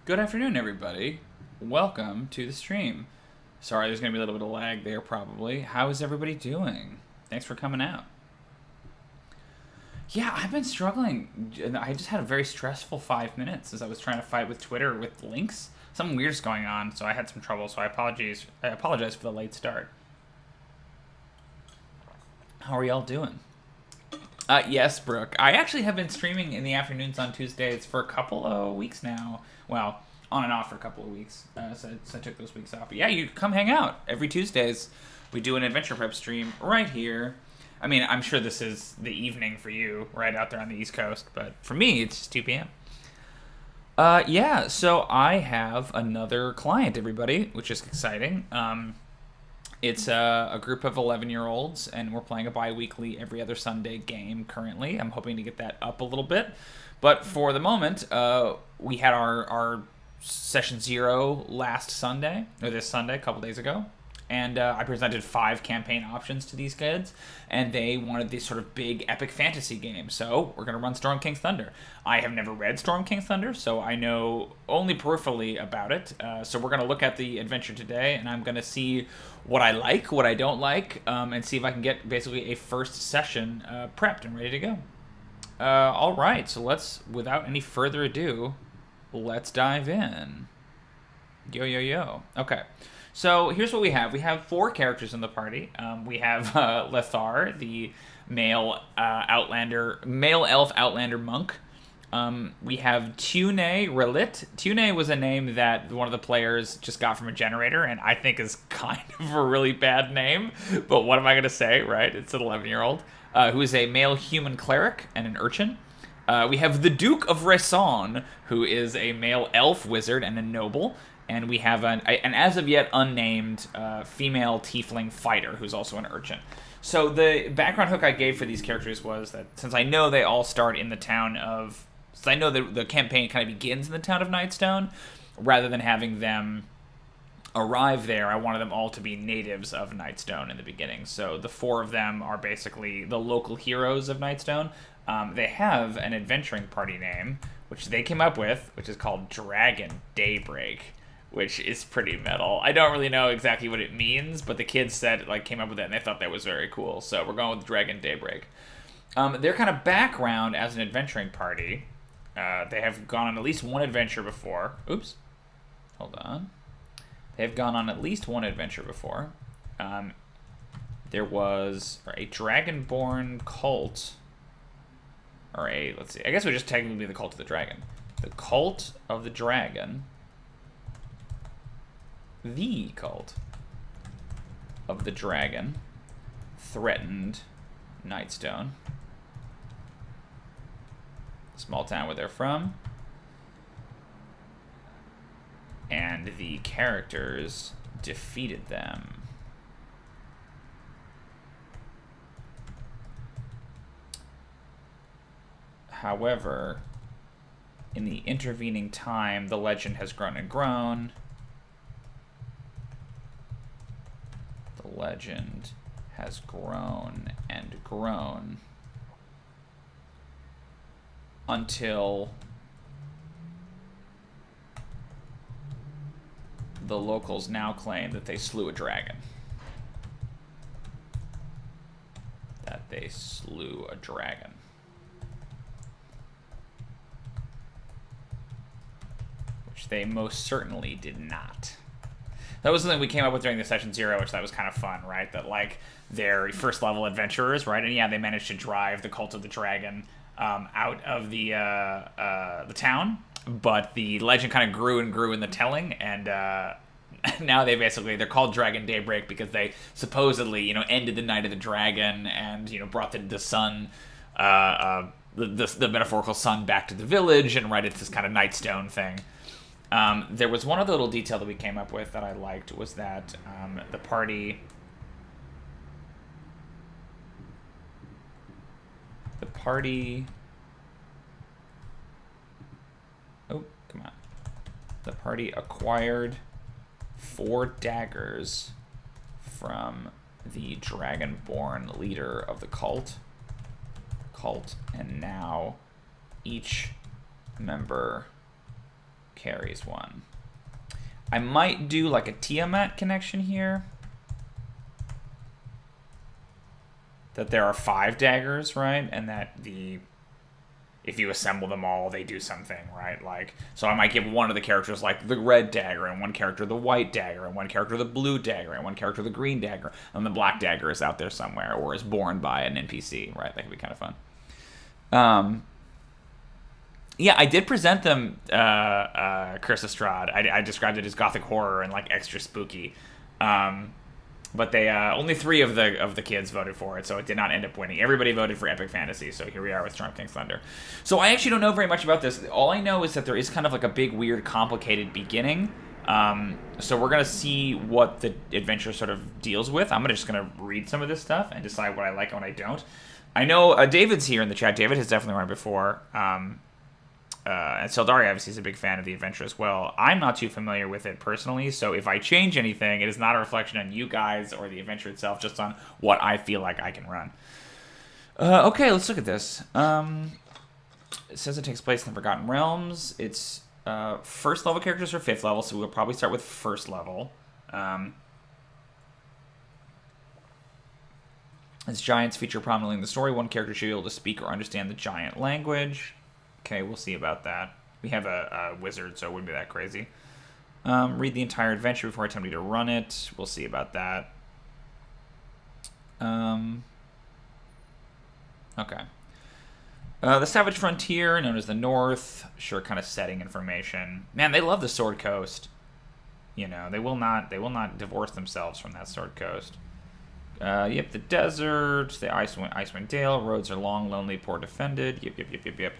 Good afternoon, everybody. Welcome to the stream. Sorry, there's going to be a little bit of lag there, probably. How is everybody doing? Thanks for coming out. Yeah, I've been struggling. I just had a very stressful 5 minutes as I was trying to fight with Twitter with links. Something weird's going on, so I had some trouble, so I apologize for the late start. How are y'all doing? Yes, Brooke. I actually have been streaming in the afternoons on Tuesdays for a couple of weeks now. Well, on and off for a couple of weeks. So I took those weeks off. But yeah, you come hang out. Every Tuesdays, we do an adventure prep stream right here. I mean, I'm sure this is the evening for you, right out there on the East Coast. But for me, it's just 2 p.m. Yeah, so I have another client, everybody, which is exciting. It's a group of 11-year-olds, and we're playing a bi-weekly every other Sunday game currently. I'm hoping to get that up a little bit. But for the moment, we had our session 0 last Sunday, or this Sunday, a couple days ago. And I presented 5 campaign options to these kids, and they wanted this sort of big epic fantasy game. So we're going to run Storm King's Thunder. I have never read Storm King's Thunder, so I know only peripherally about it. So we're going to look at the adventure today, and I'm going to see what I like, what I don't like, and see if I can get basically a first session prepped and ready to go. All right, so let's, without any further ado, let's dive in. Yo, yo, yo. Okay. So here's what we have. We have 4 characters in the party. We have Lethar, the male elf outlander monk. We have Tune Relit. Tune was a name that one of the players just got from a generator, and I think is kind of a really bad name. But what am I going to say, right? It's an 11-year-old who is a male human cleric and an urchin. We have the Duke of Raison, who is a male elf wizard and a noble. And we have an as of yet unnamed female tiefling fighter who's also an urchin. So the background hook I gave for these characters was that since I know they all start in the town of... Since I know the campaign kind of begins in the town of Nightstone, rather than having them arrive there, I wanted them all to be natives of Nightstone in the beginning. So the 4 of them are basically the local heroes of Nightstone. They have an adventuring party name, which they came up with, which is called Dragon Daybreak, which is pretty metal. I don't really know exactly what it means, but the kids said, came up with it, and they thought that was very cool. So we're going with Dragon Daybreak. Their kind of background as an adventuring party, they have gone on at least one adventure before. Oops. Hold on. They've gone on at least one adventure before. There was a Dragonborn cult, let's see, I guess it would just technically be the Cult of the Dragon. The Cult of the Dragon... The Cult of the Dragon threatened Nightstone, small town where they're from, and the characters defeated them. However, in the intervening time, the legend has grown and grown. Legend has grown and grown until the locals now claim that they slew a dragon. Which they most certainly did not. That was something we came up with during the session 0, which that was kind of fun, right? That, they're first level adventurers, right? And yeah, they managed to drive the Cult of the Dragon out of the town, but the legend kind of grew and grew in the telling, and now they're called Dragon Daybreak because they supposedly, ended the Night of the Dragon and, brought the sun, the metaphorical sun back to the village, and right, it's this kind of Nightstone thing. There was one other little detail that we came up with that I liked, was that the party... Oh, come on. The party acquired 4 daggers from the Dragonborn leader of the cult, and now each member carries 1. I might do like a Tiamat connection here. That there are 5 daggers, right? And that if you assemble them all, they do something, right? Like, so I might give one of the characters like the red dagger, and one character the white dagger, and one character the blue dagger, and one character the green dagger, and the black dagger is out there somewhere, or is born by an NPC, right? That could be kind of fun. Yeah, I did present them Curse of Strahd. I described it as gothic horror and like extra spooky. But they only 3 of the kids voted for it, so it did not end up winning. Everybody voted for Epic Fantasy, so here we are with Storm King's Thunder. So I actually don't know very much about this. All I know is that there is kind of like a big, weird, complicated beginning. So we're going to see what the adventure sort of deals with. I'm just going to read some of this stuff and decide what I like and what I don't. I know David's here in the chat. David has definitely run before. And Sildari obviously is a big fan of the adventure as well. I'm not too familiar with it personally, so if I change anything, it is not a reflection on you guys or the adventure itself, just on what I feel like I can run. Okay, let's look at this. It says it takes place in the Forgotten Realms. It's first level characters or 5th level, so we'll probably start with first level. As giants feature prominently in the story, one character should be able to speak or understand the giant language. Okay, we'll see about that. We have a wizard, so it wouldn't be that crazy. Read the entire adventure before attempting to run it. We'll see about that. Okay. The Savage Frontier, known as the North. Sure, kind of setting information. Man, they love the Sword Coast. You know, they will not divorce themselves from that Sword Coast. Yep, the desert, the Icewind Dale. Roads are long, lonely, poor defended. Yep.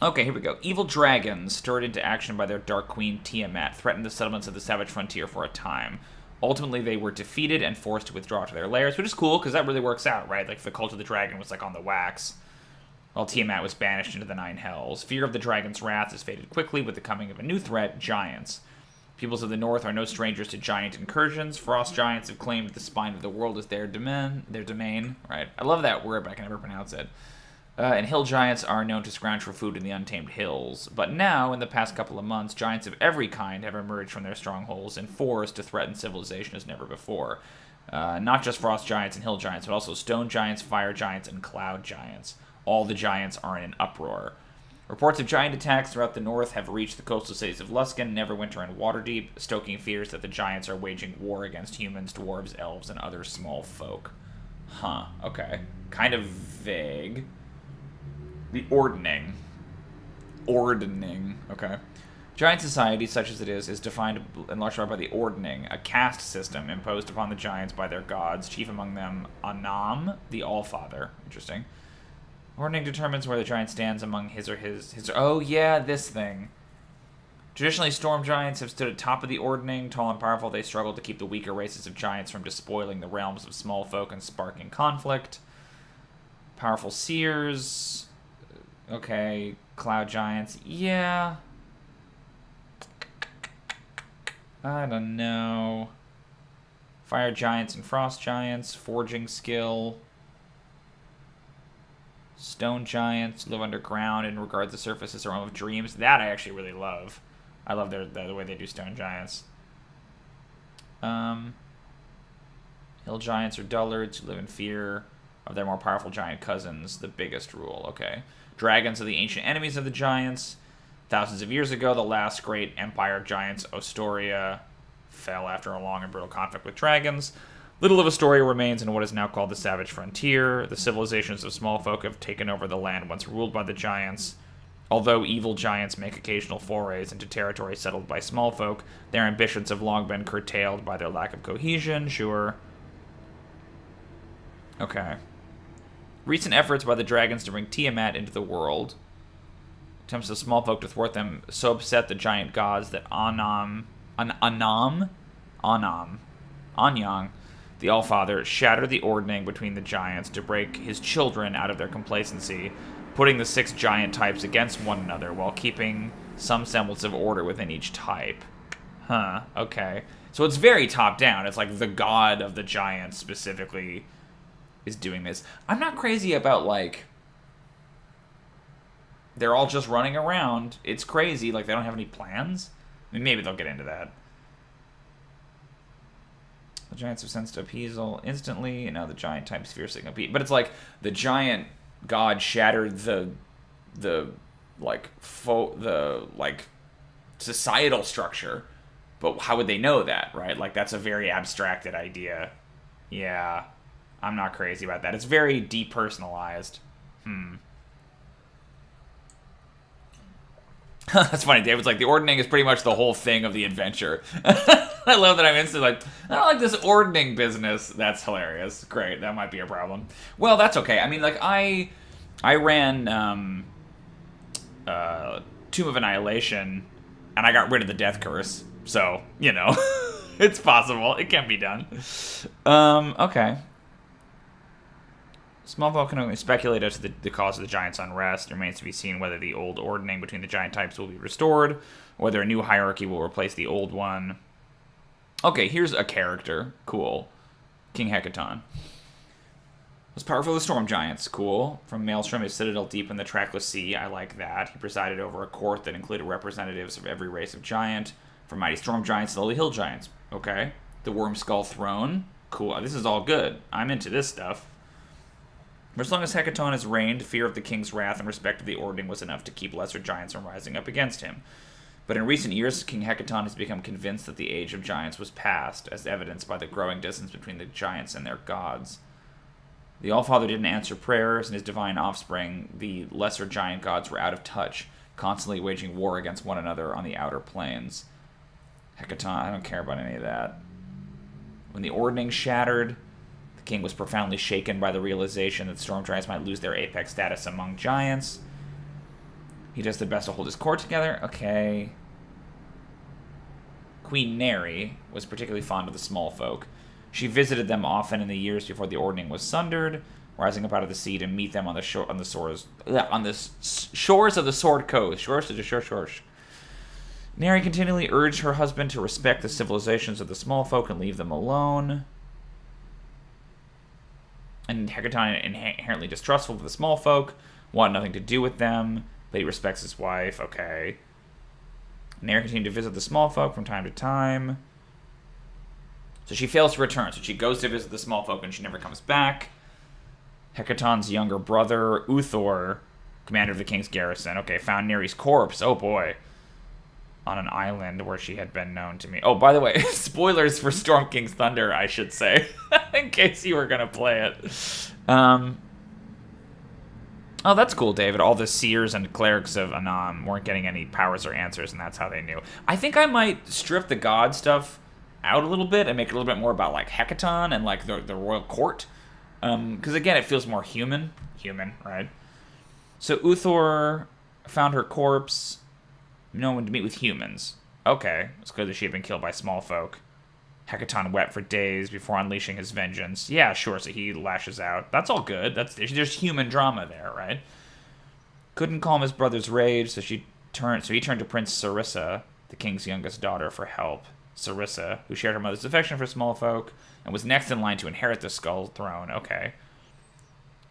Okay, here we go. Evil dragons, stirred into action by their Dark Queen Tiamat, threatened the settlements of the Savage Frontier for a time. Ultimately, they were defeated and forced to withdraw to their lairs, which is cool, because that really works out, right? Like, the Cult of the Dragon was, like, on the wax, while Tiamat was banished into the 9 hells. Fear of the dragon's wrath has faded quickly with the coming of a new threat, giants. Peoples of the North are no strangers to giant incursions. Frost giants have claimed the spine of the world as their domain, right? I love that word, but I can never pronounce it. And hill giants are known to scrounge for food in the untamed hills. But now, in the past couple of months, giants of every kind have emerged from their strongholds and forest to threaten civilization as never before. Not just frost giants and hill giants, but also stone giants, fire giants, and cloud giants. All the giants are in an uproar. Reports of giant attacks throughout the north have reached the coastal cities of Luskan, Neverwinter, and Waterdeep, stoking fears that the giants are waging war against humans, dwarves, elves, and other small folk. Huh, okay. Kind of vague. The Ordning, okay. Giant society, such as it is defined in large part by the Ordning, a caste system imposed upon the giants by their gods, chief among them Anam, the Allfather. Interesting. Ordning determines where the giant stands among his. Oh, yeah, this thing. Traditionally, storm giants have stood atop of the Ordning. Tall and powerful, they struggle to keep the weaker races of giants from despoiling the realms of small folk and sparking conflict. Powerful seers. Okay, cloud giants. Yeah. I don't know. Fire giants and frost giants. Forging skill. Stone giants live underground and regard the surface as a realm of dreams. That I actually really love. I love the way they do stone giants. Hill giants are dullards who live in fear of their more powerful giant cousins. The biggest rule. Okay. Dragons are the ancient enemies of the giants. Thousands of years ago, the last great empire of giants, Ostoria, fell after a long and brutal conflict with dragons. Little of Astoria remains in what is now called the Savage Frontier. The civilizations of small folk have taken over the land once ruled by the giants. Although evil giants make occasional forays into territory settled by small folk, their ambitions have long been curtailed by their lack of cohesion, sure. Okay. Recent efforts by the dragons to bring Tiamat into the world. Attempts of small folk to thwart them so upset the giant gods that Anyang, the Allfather, shattered the ordning between the giants to break his children out of their complacency, putting the 6 giant types against one another while keeping some semblance of order within each type. Huh, okay. So it's very top-down. It's like the god of the giants specifically is doing this. I'm not crazy about, like, They're all just running around. It's crazy. Like, they don't have any plans. I mean, maybe they'll get into that. The giants have sensed appeasal instantly, and now the giant types fiercely compete. But it's like the giant god shattered the societal structure. But how would they know that, right? Like, that's a very abstracted idea. Yeah, I'm not crazy about that. It's very depersonalized. That's funny. David's like, the ordning is pretty much the whole thing of the adventure. I love that I'm instantly like, I don't like this ordning business. That's hilarious. Great. That might be a problem. Well, that's okay. I mean, like, I ran Tomb of Annihilation, and I got rid of the Death Curse. So, you know, it's possible. It can be done. Okay. Small Folk can only speculate as to the cause of the giants' unrest. It remains to be seen whether the old ordning between the giant types will be restored, or whether a new hierarchy will replace the old one. Okay, here's a character. Cool. King Hecaton. Was powerful of the storm giants. Cool. From Maelstrom, his citadel deep in the trackless sea. I like that. He presided over a court that included representatives of every race of giant, from mighty storm giants to lowly hill giants. Okay. The Wormskull throne. Cool. This is all good. I'm into this stuff. For as long as Hecaton has reigned, fear of the king's wrath and respect of the ordning was enough to keep lesser giants from rising up against him. But in recent years, King Hecaton has become convinced that the age of giants was past, as evidenced by the growing distance between the giants and their gods. The Allfather didn't answer prayers, and his divine offspring, the lesser giant gods, were out of touch, constantly waging war against one another on the outer planes. Hecaton, I don't care about any of that. When the ordning shattered, the king was profoundly shaken by the realization that storm giants might lose their apex status among giants. He does the best to hold his court together. Okay. Queen Neri was particularly fond of the small folk. She visited them often in the years before the ordning was sundered, rising up out of the sea to meet them on the shores of the Sword Coast. Shores. Neri continually urged her husband to respect the civilizations of the small folk and leave them alone. And Hecaton, inherently distrustful of the small folk, wanted nothing to do with them, but he respects his wife. Okay. Neri continued to visit the small folk from time to time. So she fails to return. So she goes to visit the small folk and she never comes back. Hecaton's younger brother, Uthor, commander of the king's garrison, okay, found Neri's corpse. Oh boy. On an island where she had been known to me. Oh, by the way, spoilers for Storm King's Thunder, I should say, in case you were going to play it. Oh, that's cool, David. All the seers and clerics of Anam weren't getting any powers or answers, and that's how they knew. I think I might strip the god stuff out a little bit and make it a little bit more about, like, Hecaton and, like, the royal court. Because, again, it feels more human. Human, right? So Uthor found her corpse. No one to meet with humans. Okay, it's clear that she had been killed by small folk. Hecaton wept for days before unleashing his vengeance. Yeah, sure, so he lashes out. That's all good. There's human drama there, right? Couldn't calm his brother's rage, so he turned to Prince Sarissa, the king's youngest daughter, for help. Sarissa, who shared her mother's affection for small folk, and was next in line to inherit the Skull Throne. Okay.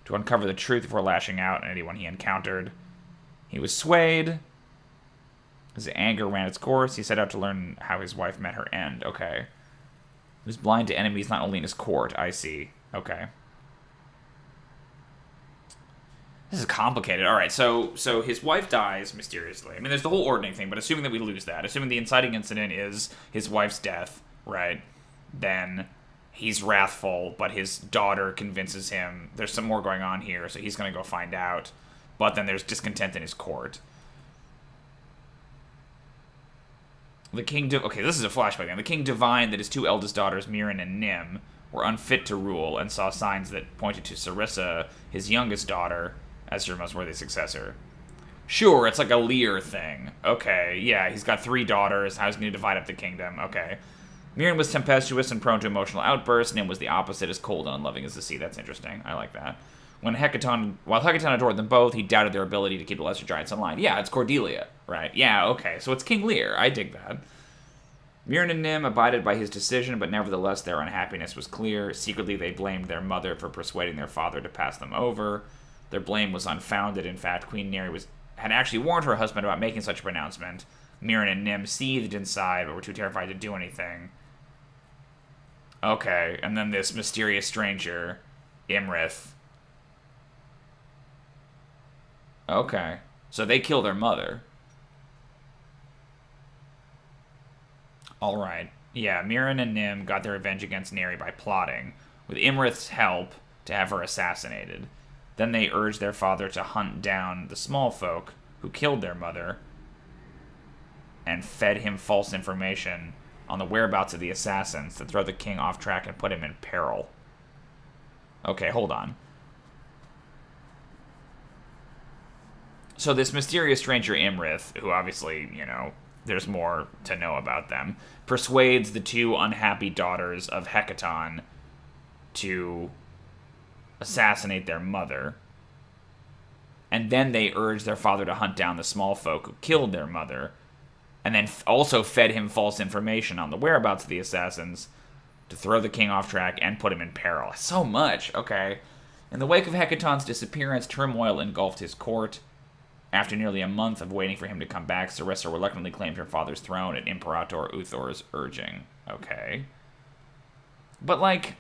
To uncover the truth before lashing out at anyone he encountered. He was swayed. His anger ran its course. He set out to learn how his wife met her end. Okay. He was blind to enemies not only in his court. I see. Okay. This is complicated. All right, so his wife dies mysteriously. I mean, there's the whole ordning thing, but assuming that we lose that, assuming the inciting incident is his wife's death, right, then he's wrathful, but his daughter convinces him there's some more going on here, so he's going to go find out. But then there's discontent in his court. The king... Okay, this is a flashback then. The king divined that his two eldest daughters, Mirren and Nim, were unfit to rule and saw signs that pointed to Sarissa, his youngest daughter, as her most worthy successor. Sure, it's like a Lear thing. Okay, yeah, he's got 3 daughters. How's he going to divide up the kingdom? Okay. Mirren was tempestuous and prone to emotional outbursts. Nim was the opposite, as cold and unloving as the sea. That's interesting. I like that. While Hecaton adored them both, he doubted their ability to keep the lesser giants in line. Yeah, it's Cordelia, right? Yeah, okay, so it's King Lear. I dig that. Mirren and Nim abided by his decision, but nevertheless their unhappiness was clear. Secretly, they blamed their mother for persuading their father to pass them over. Their blame was unfounded. In fact, Queen Neri had actually warned her husband about making such a pronouncement. Mirren and Nim seethed inside, but were too terrified to do anything. Okay, and then this mysterious stranger, Imrith. Okay, so they kill their mother. Alright. Yeah, Mirren and Nim got their revenge against Neri by plotting, with Imrith's help, to have her assassinated. Then they urged their father to hunt down the small folk who killed their mother and fed him false information on the whereabouts of the assassins to throw the king off track and put him in peril. Okay, hold on. So this mysterious stranger Imrith, who obviously, you know, there's more to know about them, persuades the two unhappy daughters of Hecaton to assassinate their mother. And then they urge their father to hunt down the small folk who killed their mother, and then also fed him false information on the whereabouts of the assassins to throw the king off track and put him in peril. So much, okay. In the wake of Hecaton's disappearance, turmoil engulfed his court. After nearly a month of waiting for him to come back, Sarissa reluctantly claimed her father's throne at Imperator Uthor's urging. Okay. But, like...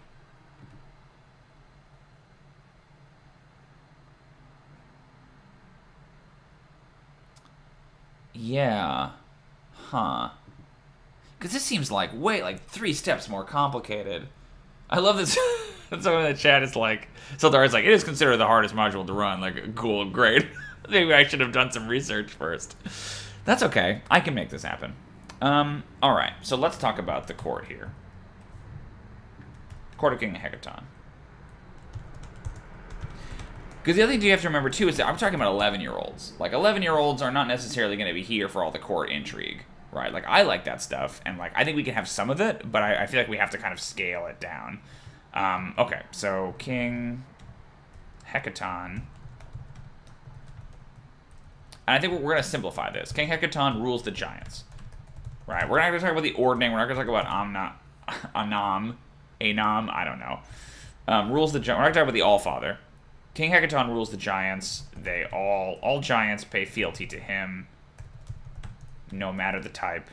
yeah. Huh. Because this seems like, like 3 steps more complicated. I love this. Someone in the chat is like, Sildar's like, it is considered the hardest module to run. Like, cool, great. Maybe I should have done some research first. That's okay. I can make this happen. Alright, so let's talk about the court here. Court of King Hecaton. Because the other thing you have to remember, too, is that I'm talking about 11-year-olds. Like, 11-year-olds are not necessarily going to be here for all the court intrigue, right? Like, I like that stuff, and, like, I think we can have some of it, but I feel like we have to kind of scale it down. Okay, so King Hecaton... And I think we're going to simplify this. King Hecaton rules the giants. Right? We're not going to talk about the ordning. We're not going to talk about Anam, I don't know. Rules the giants. We're not going to talk about the Allfather. King Hecaton rules the giants. All giants pay fealty to him, no matter the type.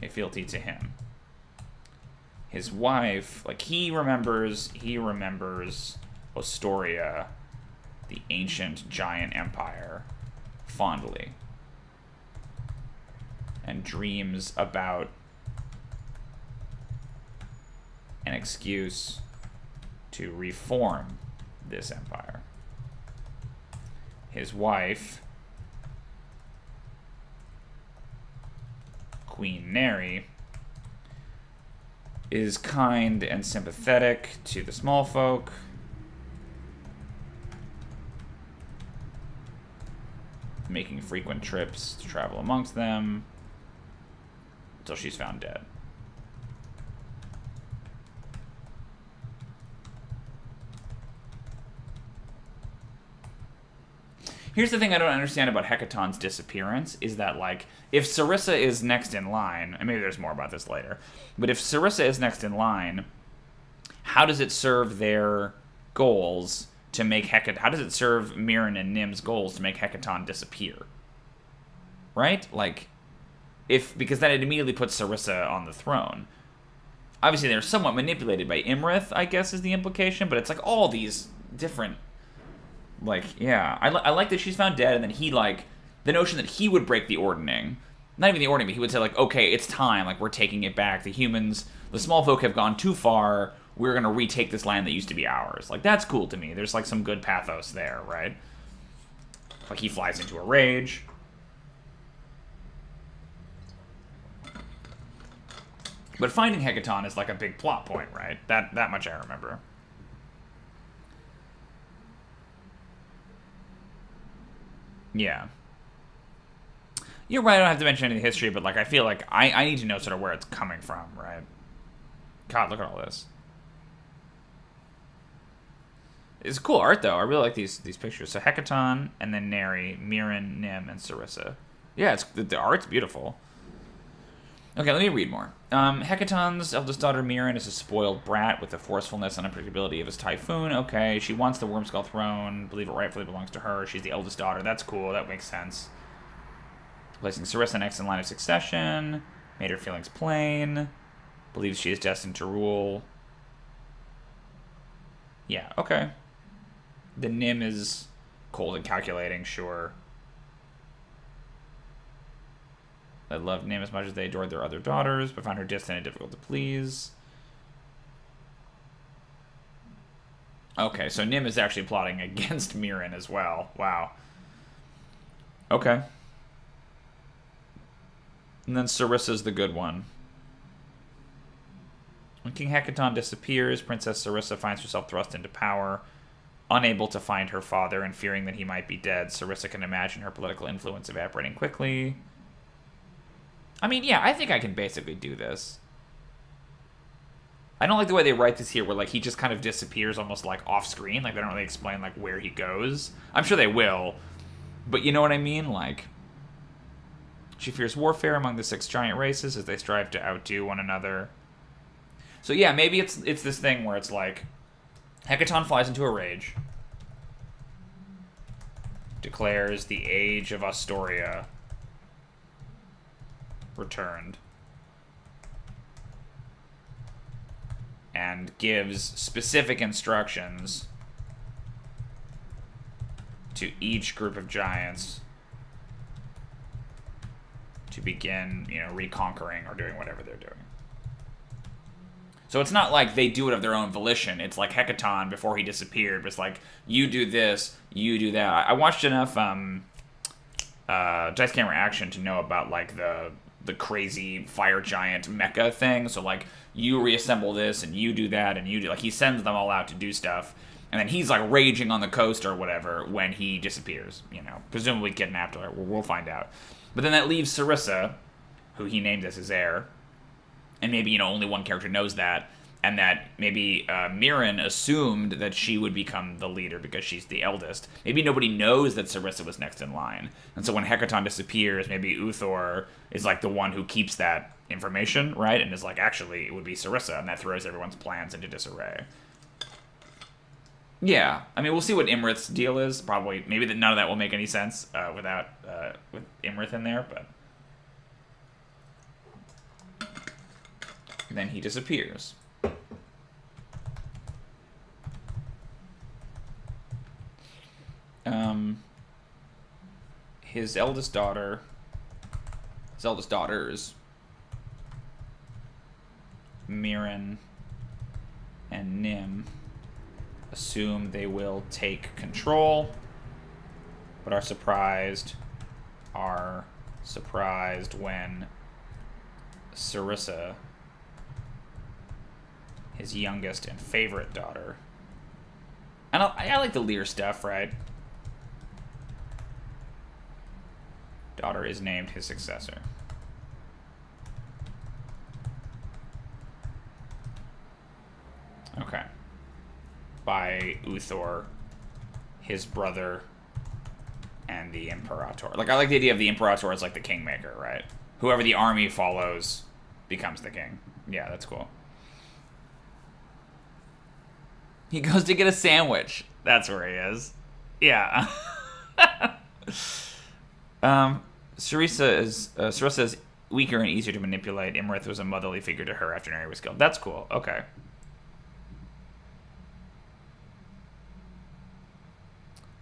Pay fealty to him. His wife, like, he remembers Ostoria, the ancient giant empire, fondly. And dreams about an excuse to reform this empire. His wife, Queen Neri, is kind and sympathetic to the small folk. Making frequent trips to travel amongst them until she's found dead. Here's the thing I don't understand about Hecaton's disappearance, is that, like, if Sarissa is next in line, and maybe there's more about this later, but if Sarissa is next in line, how does it serve their goals to make how does it serve Mirren and Nim's goals to make Hecaton disappear? Right? Like, because then it immediately puts Sarissa on the throne. Obviously, they're somewhat manipulated by Imrith, I guess is the implication, but it's like all these different... Like, yeah, I like that she's found dead, and then he, like, the notion that he would break the ordning, not even the ordning, but he would say, like, okay, it's time, like, we're taking it back. The humans, the small folk have gone too far. We're going to retake this land that used to be ours. Like, that's cool to me. There's, like, some good pathos there, right? Like, he flies into a rage. But finding Hecaton is, like, a big plot point, right? That much I remember. Yeah. You're right, I don't have to mention any history, but, like, I feel like I need to know sort of where it's coming from, right? God, look at all this. It's cool art, though. I really like these pictures. So Hecaton, and then Neri, Mirren, Nim, and Sarissa. Yeah, the art's beautiful. Okay, let me read more. Hecaton's eldest daughter, Mirren, is a spoiled brat with the forcefulness and unpredictability of his typhoon. Okay, she wants the Wormskull throne. Believe it rightfully belongs to her. She's the eldest daughter. That's cool. That makes sense. Placing Sarissa next in line of succession. Made her feelings plain. Believes she is destined to rule. Yeah, okay. The Nym is cold and calculating, sure. They loved Nym as much as they adored their other daughters, but found her distant and difficult to please. Okay, so Nym is actually plotting against Mirren as well. Wow. Okay. And then Sarissa's the good one. When King Hecaton disappears, Princess Sarissa finds herself thrust into power. Unable to find her father and fearing that he might be dead, Sarissa can imagine her political influence evaporating quickly. I mean, yeah, I think I can basically do this. I don't like the way they write this here, where like he just kind of disappears almost like off screen. Like they don't really explain like where he goes. I'm sure they will, but you know what I mean. Like she fears warfare among the 6 giant races as they strive to outdo one another. So yeah, maybe it's this thing where it's like Hecaton flies into a rage, declares the age of Astoria returned, and gives specific instructions to each group of giants to begin, reconquering or doing whatever they're doing. So it's not like they do it of their own volition. It's like Hecaton, before he disappeared, was like, you do this, you do that. I watched enough Dice Camera Action to know about, like, the crazy fire giant mecha thing. So, like, you reassemble this, and you do that, and you do... Like, he sends them all out to do stuff, and then he's, like, raging on the coast or whatever when he disappears, Presumably kidnapped, or we'll find out. But then that leaves Sarissa, who he named as his heir, and maybe, only one character knows that, and that maybe Mirren assumed that she would become the leader because she's the eldest. Maybe nobody knows that Sarissa was next in line. And so when Hecaton disappears, maybe Uthor is like the one who keeps that information, right? And is like, actually, it would be Sarissa, and that throws everyone's plans into disarray. Yeah, I mean, we'll see what Imrith's deal is. Probably, maybe none of that will make any sense with Imrith in there, but... Then he disappears. His eldest daughters, Mirren and Nym, assume they will take control, but are surprised when Sarissa, his youngest and favorite daughter. And I like the Lear stuff, right? Daughter is named his successor. Okay. By Uthor, his brother, and the Imperator. Like, I like the idea of the Imperator as like the kingmaker, right? Whoever the army follows becomes the king. Yeah, that's cool. He goes to get a sandwich. That's where he is. Yeah. Sarissa is weaker and easier to manipulate. Imrith was a motherly figure to her after Neri was killed. That's cool. Okay.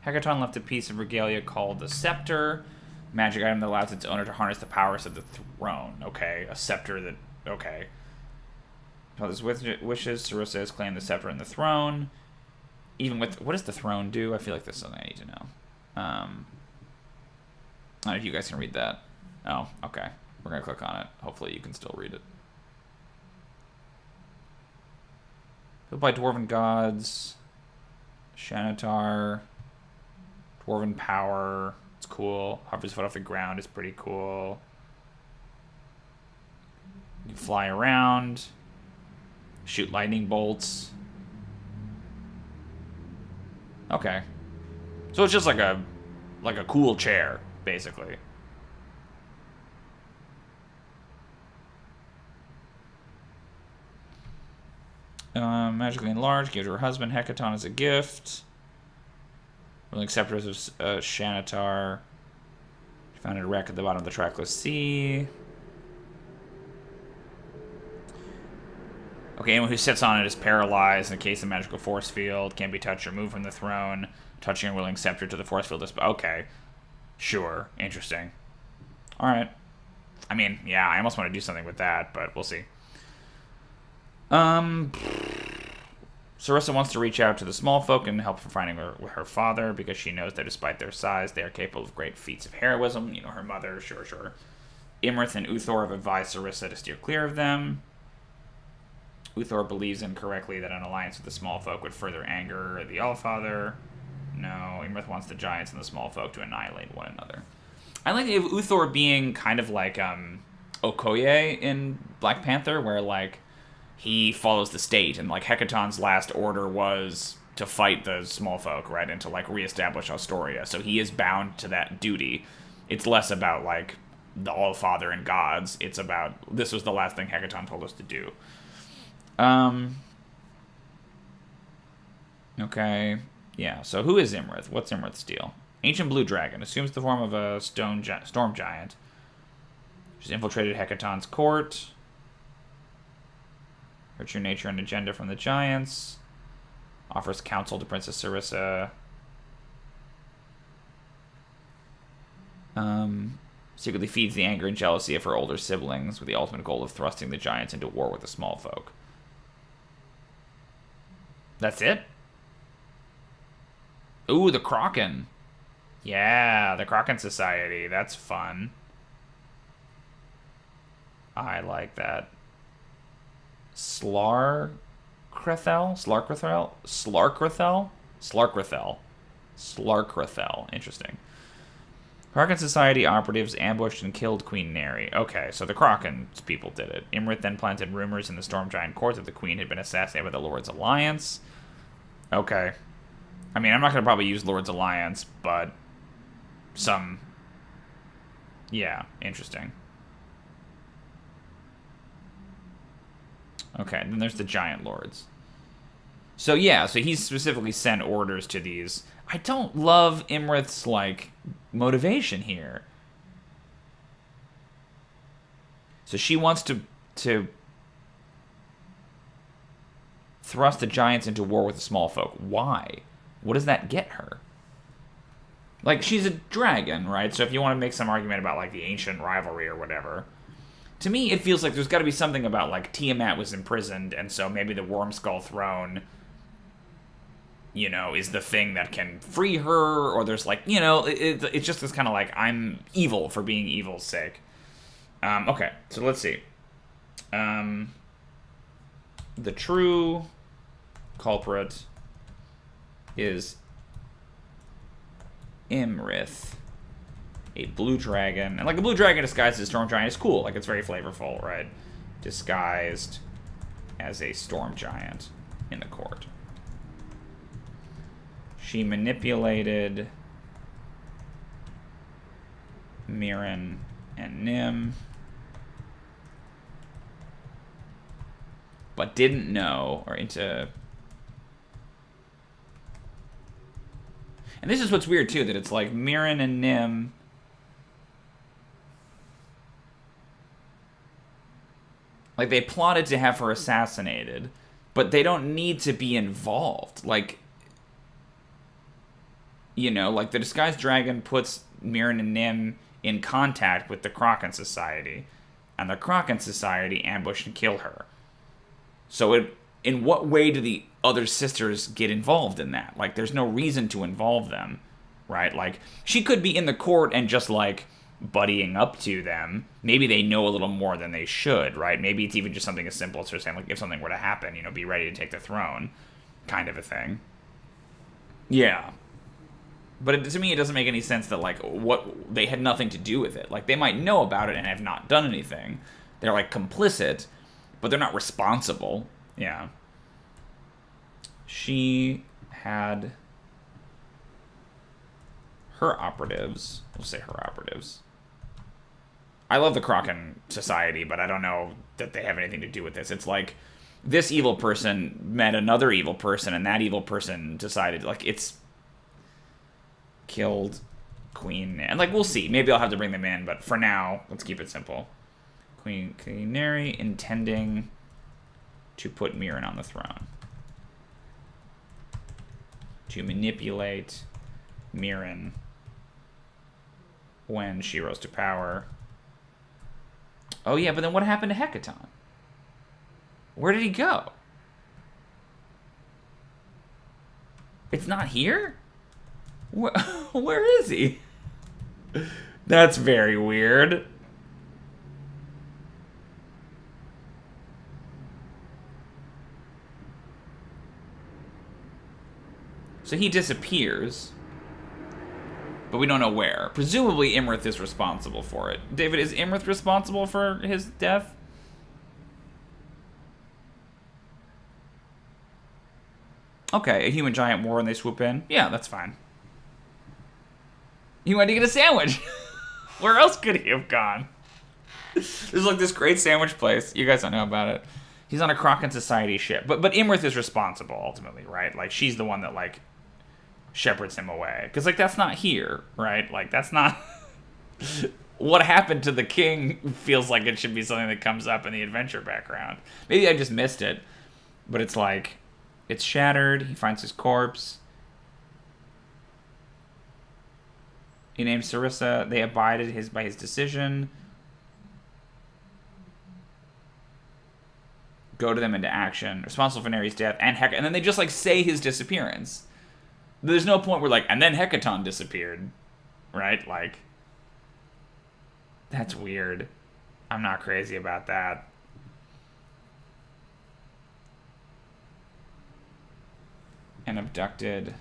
Hecaton left a piece of regalia called the Scepter. Magic item that allows its owner to harness the powers of the throne. Okay. A scepter that... Okay. Well, his wishes, Sarissa has claimed the scepter and the throne. Even with... What does the throne do? I feel like this is something I need to know. I don't know if you guys can read that. Oh, okay. We're going to click on it. Hopefully you can still read it. Built by Dwarven Gods. Shanatar. Dwarven Power. It's cool. Hovers foot off the ground is pretty cool. You can fly around. Shoot lightning bolts. Okay. So it's just like a cool chair, basically. Magically enlarged, give to her husband Hecaton as a gift. Ruling scepters of Shanatar. Found a wreck at the bottom of the trackless sea. Okay, anyone who sits on it is paralyzed in the case of magical force field. Can't be touched or moved from the throne. Touching a willing scepter to the force field is... Okay. Sure. Interesting. Alright. I mean, yeah, I almost want to do something with that, but we'll see. Sarissa wants to reach out to the small folk and help her finding her father because she knows that despite their size, they are capable of great feats of heroism. You know, her mother, sure. Imrith and Uthor have advised Sarissa to steer clear of them. Uthor believes incorrectly that an alliance with the small folk would further anger the Allfather. No, Imrith wants the giants and the small folk to annihilate one another. I like the idea of Uthor being kind of like Okoye in Black Panther, where like he follows the state, and like Hecaton's last order was to fight the small folk, right, and to like reestablish Astoria. So he is bound to that duty. It's less about like the All-Father and gods. It's about this was the last thing Hecaton told us to do. Okay. Yeah, so who is Imrith? What's Imrith's deal? Ancient blue dragon. Assumes the form of a storm giant. She's infiltrated Hecaton's court. Her true nature and agenda from the giants. Offers counsel to Princess Sarissa. Secretly feeds the anger and jealousy of her older siblings with the ultimate goal of thrusting the giants into war with the small folk. That's it? Ooh, the Kraken. Yeah, the Kraken Society. That's fun. I like that. Slarkrethel? Interesting. Kraken Society operatives ambushed and killed Queen Neri. Okay, so the Kraken people did it. Imrith then planted rumors in the Storm Giant court that the Queen had been assassinated by the Lord's Alliance. Okay. I mean, I'm not going to probably use Lord's Alliance, but some... Yeah, interesting. Okay, then there's the Giant Lords. So yeah, so he's specifically sent orders to these. I don't love Imrith's, like, motivation here. So she wants to thrust the giants into war with the small folk. Why? What does that get her? Like, she's a dragon, right? So if you want to make some argument about, like, the ancient rivalry or whatever, to me, it feels like there's got to be something about, like, Tiamat was imprisoned, and so maybe the Wormskull throne, you know, is the thing that can free her, or there's, like, you know, it's just this kind of, like, I'm evil for being evil's sake. Okay, so let's see. The true culprit is Imrith, a blue dragon. And, like, a blue dragon disguised as a storm giant is cool. Like, it's very flavorful, right? Disguised as a storm giant in the court. She manipulated Mirren and Nim, but didn't know, or into... And this is what's weird, too, that it's like Mirren and Nim... Like, they plotted to have her assassinated, but they don't need to be involved. Like, you know, like, the Disguised Dragon puts Mirren and Nim in contact with the Kraken Society, and the Kraken Society ambush and kill her. So in what way do the other sisters get involved in that? Like, there's no reason to involve them, right? Like, she could be in the court and just, like, buddying up to them. Maybe they know a little more than they should, right? Maybe it's even just something as simple as her saying, like, if something were to happen, you know, be ready to take the throne, kind of a thing. Yeah. But to me, it doesn't make any sense that, like, what they had nothing to do with it. Like, they might know about it and have not done anything. They're, like, complicit, but they're not responsible. Yeah. She had her operatives. We'll say her operatives. I love the Kraken Society, but I don't know that they have anything to do with this. It's like this evil person met another evil person, and that evil person decided, like, it's killed Queen. And, like, we'll see. Maybe I'll have to bring them in, but for now, let's keep it simple. Queen Neri intending to put Mirren on the throne. To manipulate Mirren when she rose to power. Oh, yeah, but then what happened to Hecaton? Where did he go? It's not here? Where is he? That's very weird. So he disappears, but we don't know where. Presumably Imrith is responsible for it. David, is Imrith responsible for his death? Okay, a human giant war and they swoop in. Yeah, that's fine. He went to get a sandwich. Where else could he have gone? There's like this great sandwich place. You guys don't know about it. He's on a Kraken Society ship. But Imrith is responsible ultimately, right? Like, she's the one that, like, shepherds him away. Because, like, that's not here, right? Like, that's not... What happened to the king feels like it should be something that comes up in the adventure background. Maybe I just missed it. But it's like... It's shattered. He finds his corpse. He names Sarissa. They abided by his decision. Go to them into action. Responsible for Neri's death and and then they just like say his disappearance. There's no point where like, and then Hecaton disappeared, right? Like, that's weird. I'm not crazy about that. And abducted.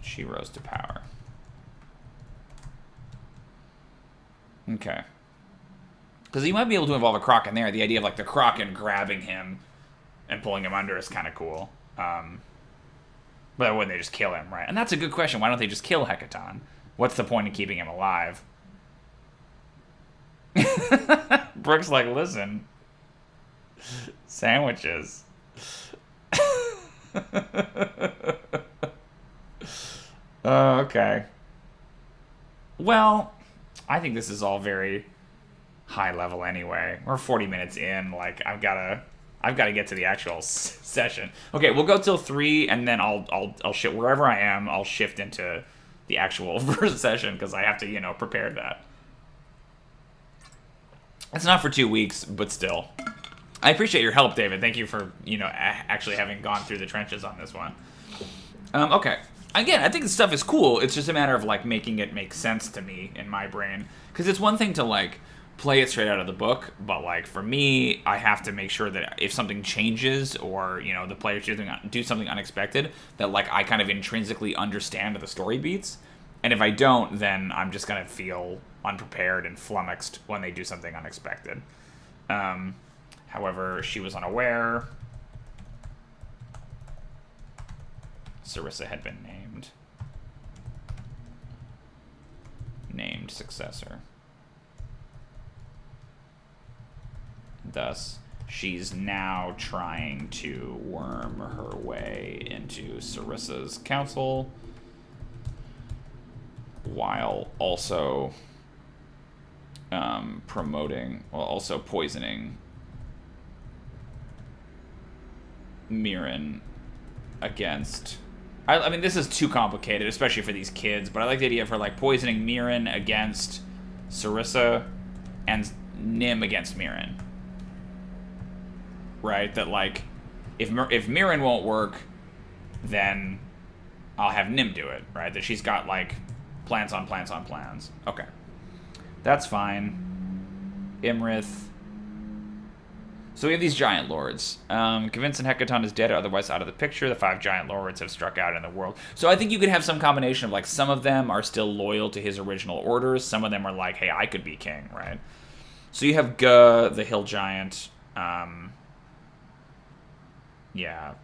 She rose to power. Okay. Because you might be able to involve a Kraken there. The idea of like the Kraken grabbing him and pulling him under is kind of cool. But wouldn't they just kill him, right? And that's a good question. Why don't they just kill Hecaton? What's the point in keeping him alive? Brooke's like, listen. Sandwiches. Okay. Well, I think this is all very high level anyway. We're 40 minutes in. Like, I've got to get to the actual session. Okay, we'll go till 3, and then I'll shift wherever I am. I'll shift into the actual first session because I have to, prepare that. It's not for 2 weeks, but still. I appreciate your help, David. Thank you for, actually having gone through the trenches on this one. Okay. Again, I think this stuff is cool. It's just a matter of, like, making it make sense to me in my brain. Because it's one thing to, like, play it straight out of the book, but, like, for me, I have to make sure that if something changes or, the players do something unexpected, that, like, I kind of intrinsically understand the story beats. And if I don't, then I'm just going to feel unprepared and flummoxed when they do something unexpected. However, she was unaware. Sarissa had been named successor. Thus, she's now trying to worm her way into Sarissa's council, while also also poisoning Mirren against... I mean, this is too complicated, especially for these kids, but I like the idea of her, like, poisoning Mirren against Sarissa and Nim against Mirren. Right? That, like, if Mirren won't work, then I'll have Nim do it, right? That she's got, like, plans on plans on plans. Okay. That's fine. Imrith. So we have these giant lords. Convincing Hecaton is dead or otherwise out of the picture. The 5 giant lords have struck out in the world. So I think you could have some combination of, like, some of them are still loyal to his original orders. Some of them are like, hey, I could be king, right? So you have Guh, the hill giant. Yeah.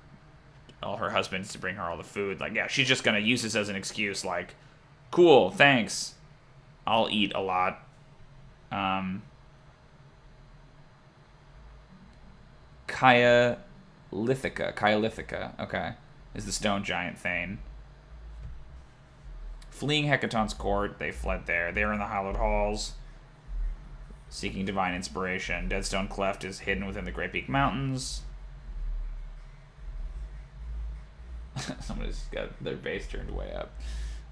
All her husbands to bring her all the food. Like, yeah, she's just going to use this as an excuse. Like, cool, thanks. I'll eat a lot. Kaya Lithica, okay, is the stone giant Thane. Fleeing Hecaton's court, they fled there. They are in the hallowed halls, seeking divine inspiration. Deadstone Cleft is hidden within the Great Peak Mountains. Somebody's got their base turned way up.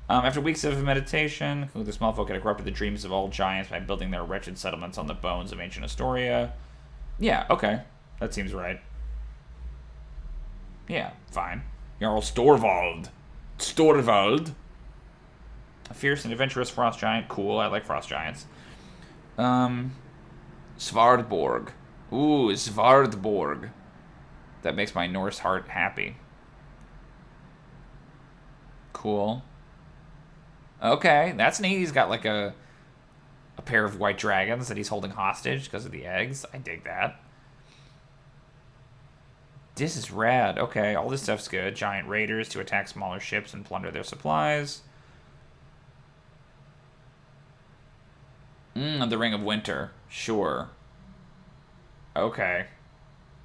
After weeks of meditation, the small folk had corrupted the dreams of all giants by building their wretched settlements on the bones of ancient Astoria. Yeah, okay. That seems right. Yeah, fine. Jarl Storvald. A fierce and adventurous frost giant. Cool, I like frost giants. Svardborg. Ooh, Svardborg. That makes my Norse heart happy. Cool. Okay, that's neat. He's got like a pair of white dragons that he's holding hostage because of the eggs. I dig that. This is rad. Okay, all this stuff's good. Giant raiders to attack smaller ships and plunder their supplies. The Ring of Winter. Sure. Okay.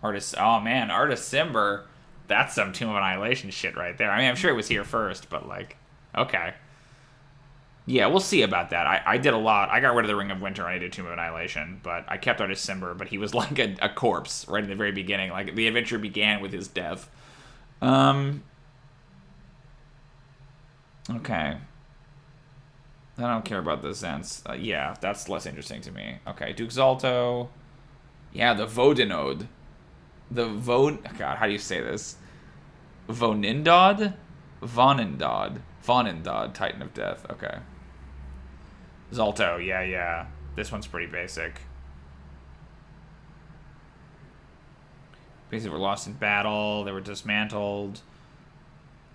Oh man, Artis Cimber. That's some Tomb of Annihilation shit right there. I mean, I'm sure it was here first, but like, okay. Yeah, we'll see about that. I did a lot. I got rid of the Ring of Winter and I did Tomb of Annihilation, but I kept Artis Cimber, but he was like a corpse right in the very beginning. Like, the adventure began with his death. Okay. I don't care about the Zents. Yeah, that's less interesting to me. Okay, Duke Zalto. Yeah, the Vodinode. God, how do you say this? Vonindod? Vonindod, Titan of Death. Okay. Zalto, yeah. This one's pretty basic. Basically, were lost in battle. They were dismantled.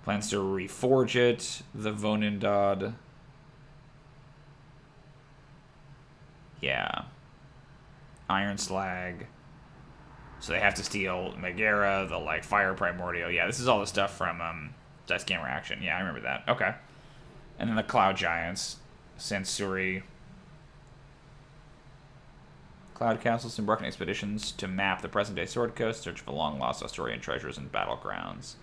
Plans to reforge it. The Vonindod. Yeah. Iron Slag. So they have to steal Megara, the, like, Fire Primordial. Yeah, this is all the stuff from, Dice Gamer Action. Yeah, I remember that. Okay. And then the Cloud Giants. Sansuri. Cloud Castles and Broken Expeditions to map the present-day Sword Coast, search for long-lost Asturian treasures and battlegrounds.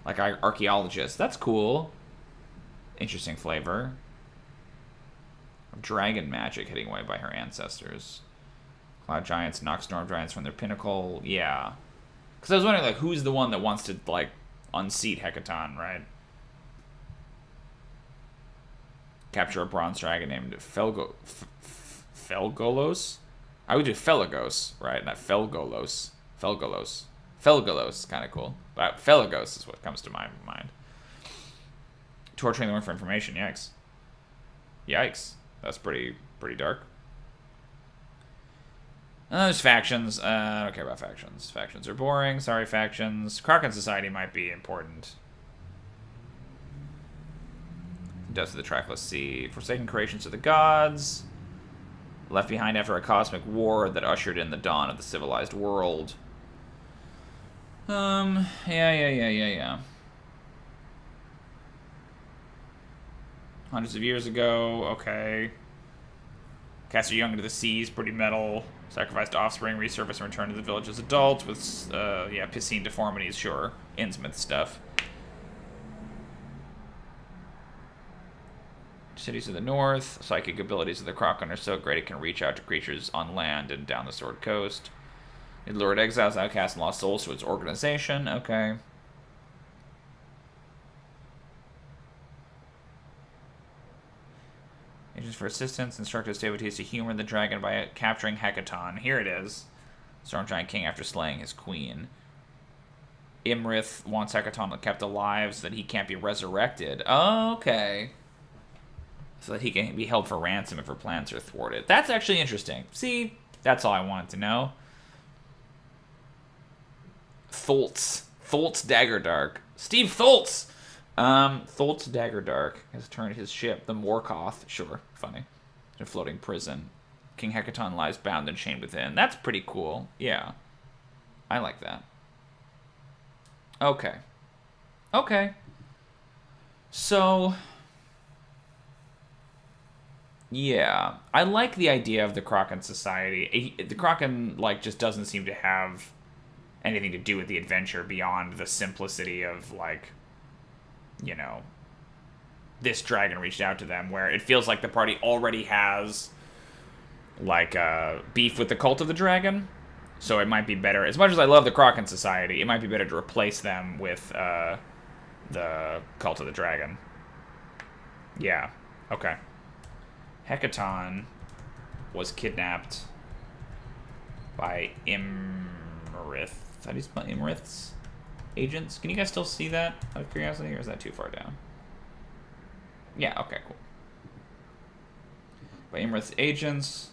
Like archaeologists. That's cool. Interesting flavor. Dragon magic hidden away by her ancestors. Cloud Giants knock Storm Giants from their pinnacle. Yeah. Because I was wondering, like, who's the one that wants to, like, unseat Hecaton, right? Capture a bronze dragon named Felgolos? I would do Felagos, right? Not Felgolos. Felgolos, kind of cool. But Felagos is what comes to my mind. Torturing the world for information, yikes. Yikes. That's pretty dark. There's factions. I don't care about factions. Factions are boring. Sorry, factions. Kraken Society might be important. Dust of the Trackless Sea. Forsaken creations of the gods. Left behind after a cosmic war that ushered in the dawn of the civilized world. Yeah. Hundreds of years ago, okay. Cast your young into the seas, pretty metal. Sacrificed offspring, resurface and return to the village as adults with, piscine deformities, sure. Innsmouth stuff. Cities of the north. Psychic abilities of the Kraken are so great it can reach out to creatures on land and down the Sword Coast. It lured exiles, outcasts, and lost souls to its organization. Okay. Agents for assistance. Instruct its devotees to humor the dragon by capturing Hecaton. Here it is. Storm Giant King after slaying his queen. Imrith wants Hecaton kept alive so that he can't be resurrected. Oh, okay. So that he can be held for ransom if her plans are thwarted. That's actually interesting. See, that's all I wanted to know. Tholtz Daggerdark. Steve Tholtz! Tholtz Daggerdark has turned his ship, the Morkoth, sure, funny, to a floating prison. King Hecaton lies bound and chained within. That's pretty cool. Yeah. I like that. Okay. So, Yeah, I like the idea of the Kraken Society. The Kraken like just doesn't seem to have anything to do with the adventure beyond the simplicity of like, you know, this dragon reached out to them, where it feels like the party already has like beef with the Cult of the Dragon. So it might be better, as much as I love the Kraken Society, it might be better to replace them with the Cult of the Dragon. Yeah. Okay. Hecaton was kidnapped by Imrith. How do you spell Imrith's agents? Can you guys still see that out of curiosity, or is that too far down? Yeah, okay, cool. By Imrith's agents.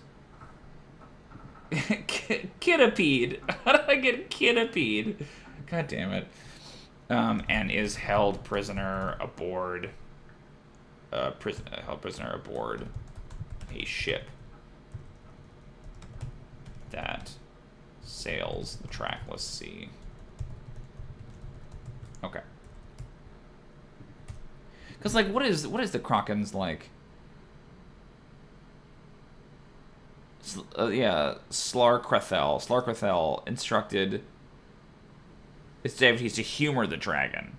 Kidapede. How did I get Kidapede? God damn it. And is held prisoner aboard. Held prisoner aboard a ship that sails the trackless sea. Okay. Because like, what is the Kraken's like? Yeah, Slarkrethel. Slarkrethel instructed its devotees to humor the dragon.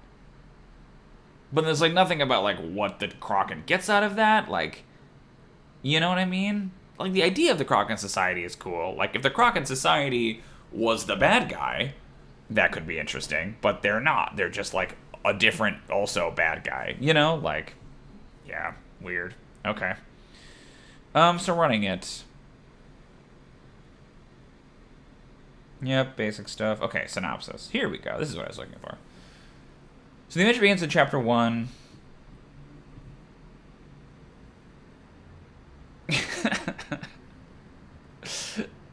But there's like nothing about like what the Kraken gets out of that. Like, you know what I mean? Like the idea of the Kraken Society is cool. Like if the Kraken Society was the bad guy, that could be interesting. But they're not. They're just like a different, also bad guy. You know, like, yeah, weird. Okay. So running it. Yep, basic stuff. Okay, synopsis. Here we go. This is what I was looking for. So the adventure begins in chapter 1.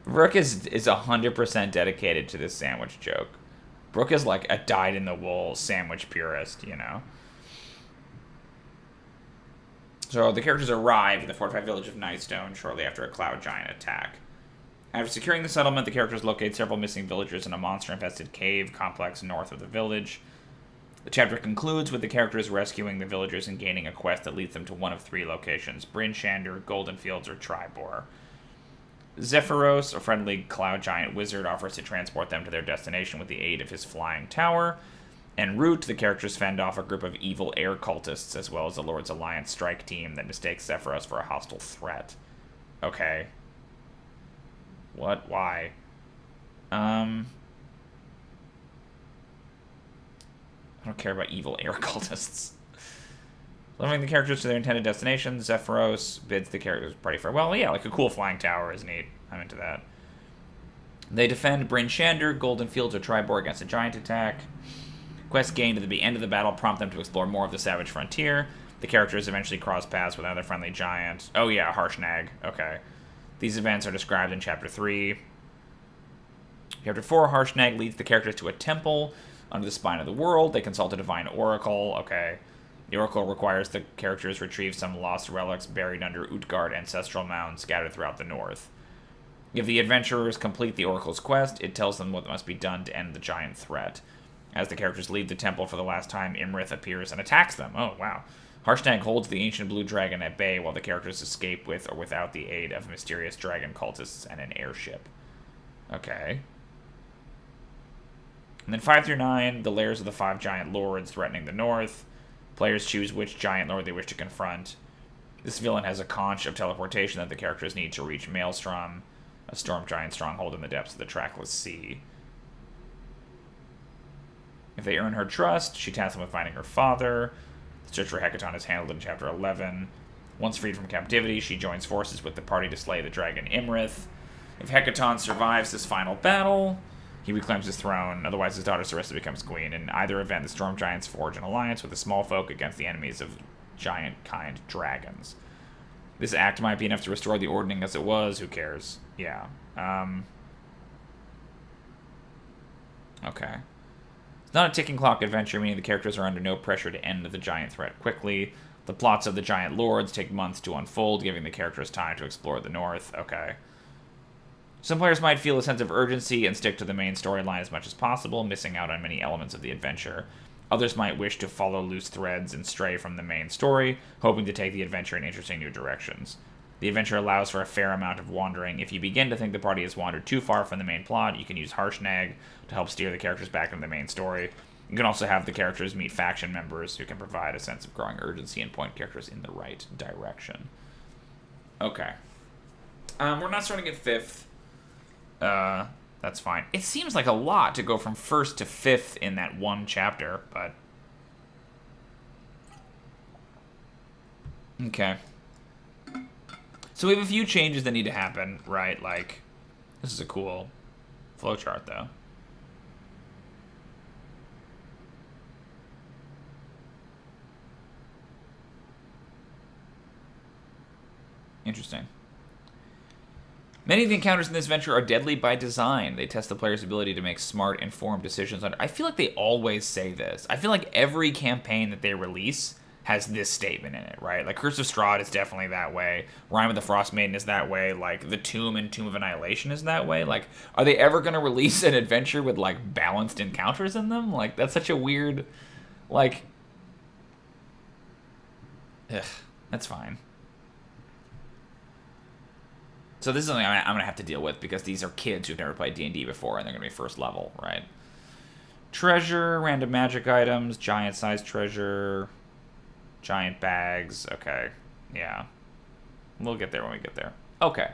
Brooke is 100% dedicated to this sandwich joke. Brooke is like a dyed-in-the-wool sandwich purist, you know? So the characters arrive in the fortified village of Nightstone shortly after a cloud giant attack. After securing the settlement, the characters locate several missing villagers in a monster-infested cave complex north of the village. The chapter concludes with the characters rescuing the villagers and gaining a quest that leads them to one of 3 locations: Bryn Shander, Golden Fields, or Tribor. Zephyros, a friendly cloud giant wizard, offers to transport them to their destination with the aid of his flying tower. En route, the characters fend off a group of evil air cultists, as well as the Lord's Alliance strike team that mistakes Zephyros for a hostile threat. Okay. What? Why? I don't care about evil air cultists. Delivering the characters to their intended destination, Zephyros bids the characters party farewell. Yeah, like a cool flying tower is neat. I'm into that. They defend Bryn Shander, Golden Fields, or Tribor against a giant attack. Quests gained at the end of the battle prompt them to explore more of the savage frontier. The characters eventually cross paths with another friendly giant. Oh yeah, Harshnag. Okay. These events are described in Chapter 3. Chapter 4, Harshnag leads the characters to a temple under the spine of the world. They consult a divine oracle. Okay. The oracle requires the characters retrieve some lost relics buried under Utgard ancestral mounds scattered throughout the north. If the adventurers complete the oracle's quest, it tells them what must be done to end the giant threat. As the characters leave the temple for the last time, Imrith appears and attacks them. Oh, wow. Harshnag holds the ancient blue dragon at bay while the characters escape with or without the aid of mysterious dragon cultists and an airship. Okay. And then 5 through 9, the lairs of the 5 giant lords threatening the north. Players choose which giant lord they wish to confront. This villain has a conch of teleportation that the characters need to reach Maelstrom, a storm giant stronghold in the depths of the trackless sea. If they earn her trust, she tasks them with finding her father. The search for Hecaton is handled in Chapter 11. Once freed from captivity, she joins forces with the party to slay the dragon Imrith. If Hecaton survives this final battle, he reclaims his throne. Otherwise, his daughter Sarissa becomes queen. In either event, the Storm Giants forge an alliance with the small folk against the enemies of giant-kind dragons. This act might be enough to restore the ordning as it was. Who cares? Yeah. Okay. It's not a ticking clock adventure, meaning the characters are under no pressure to end the giant threat quickly. The plots of the giant lords take months to unfold, giving the characters time to explore the north. Okay. Some players might feel a sense of urgency and stick to the main storyline as much as possible, missing out on many elements of the adventure. Others might wish to follow loose threads and stray from the main story, hoping to take the adventure in interesting new directions. The adventure allows for a fair amount of wandering. If you begin to think the party has wandered too far from the main plot, you can use Harshnag to help steer the characters back into the main story. You can also have the characters meet faction members who can provide a sense of growing urgency and point characters in the right direction. Okay. We're not starting at 5th. That's fine. It seems like a lot to go from 1st to 5th in that one chapter, but... Okay. So we have a few changes that need to happen, right? Like, this is a cool flowchart, though. Interesting. Many of the encounters in this venture are deadly by design. They test the player's ability to make smart, informed decisions. I feel like they always say this. I feel like every campaign that they release has this statement in it, right? Like, Curse of Strahd is definitely that way. Rime of the Frost Maiden is that way. Like, The Tomb and Tomb of Annihilation is that way. Like, are they ever going to release an adventure with, like, balanced encounters in them? Like, that's such a weird, like... Ugh, that's fine. So this is something I'm going to have to deal with because these are kids who've never played D&D before and they're going to be first level, right? Treasure, random magic items, giant-sized treasure, giant bags. Okay, yeah. We'll get there when we get there. Okay.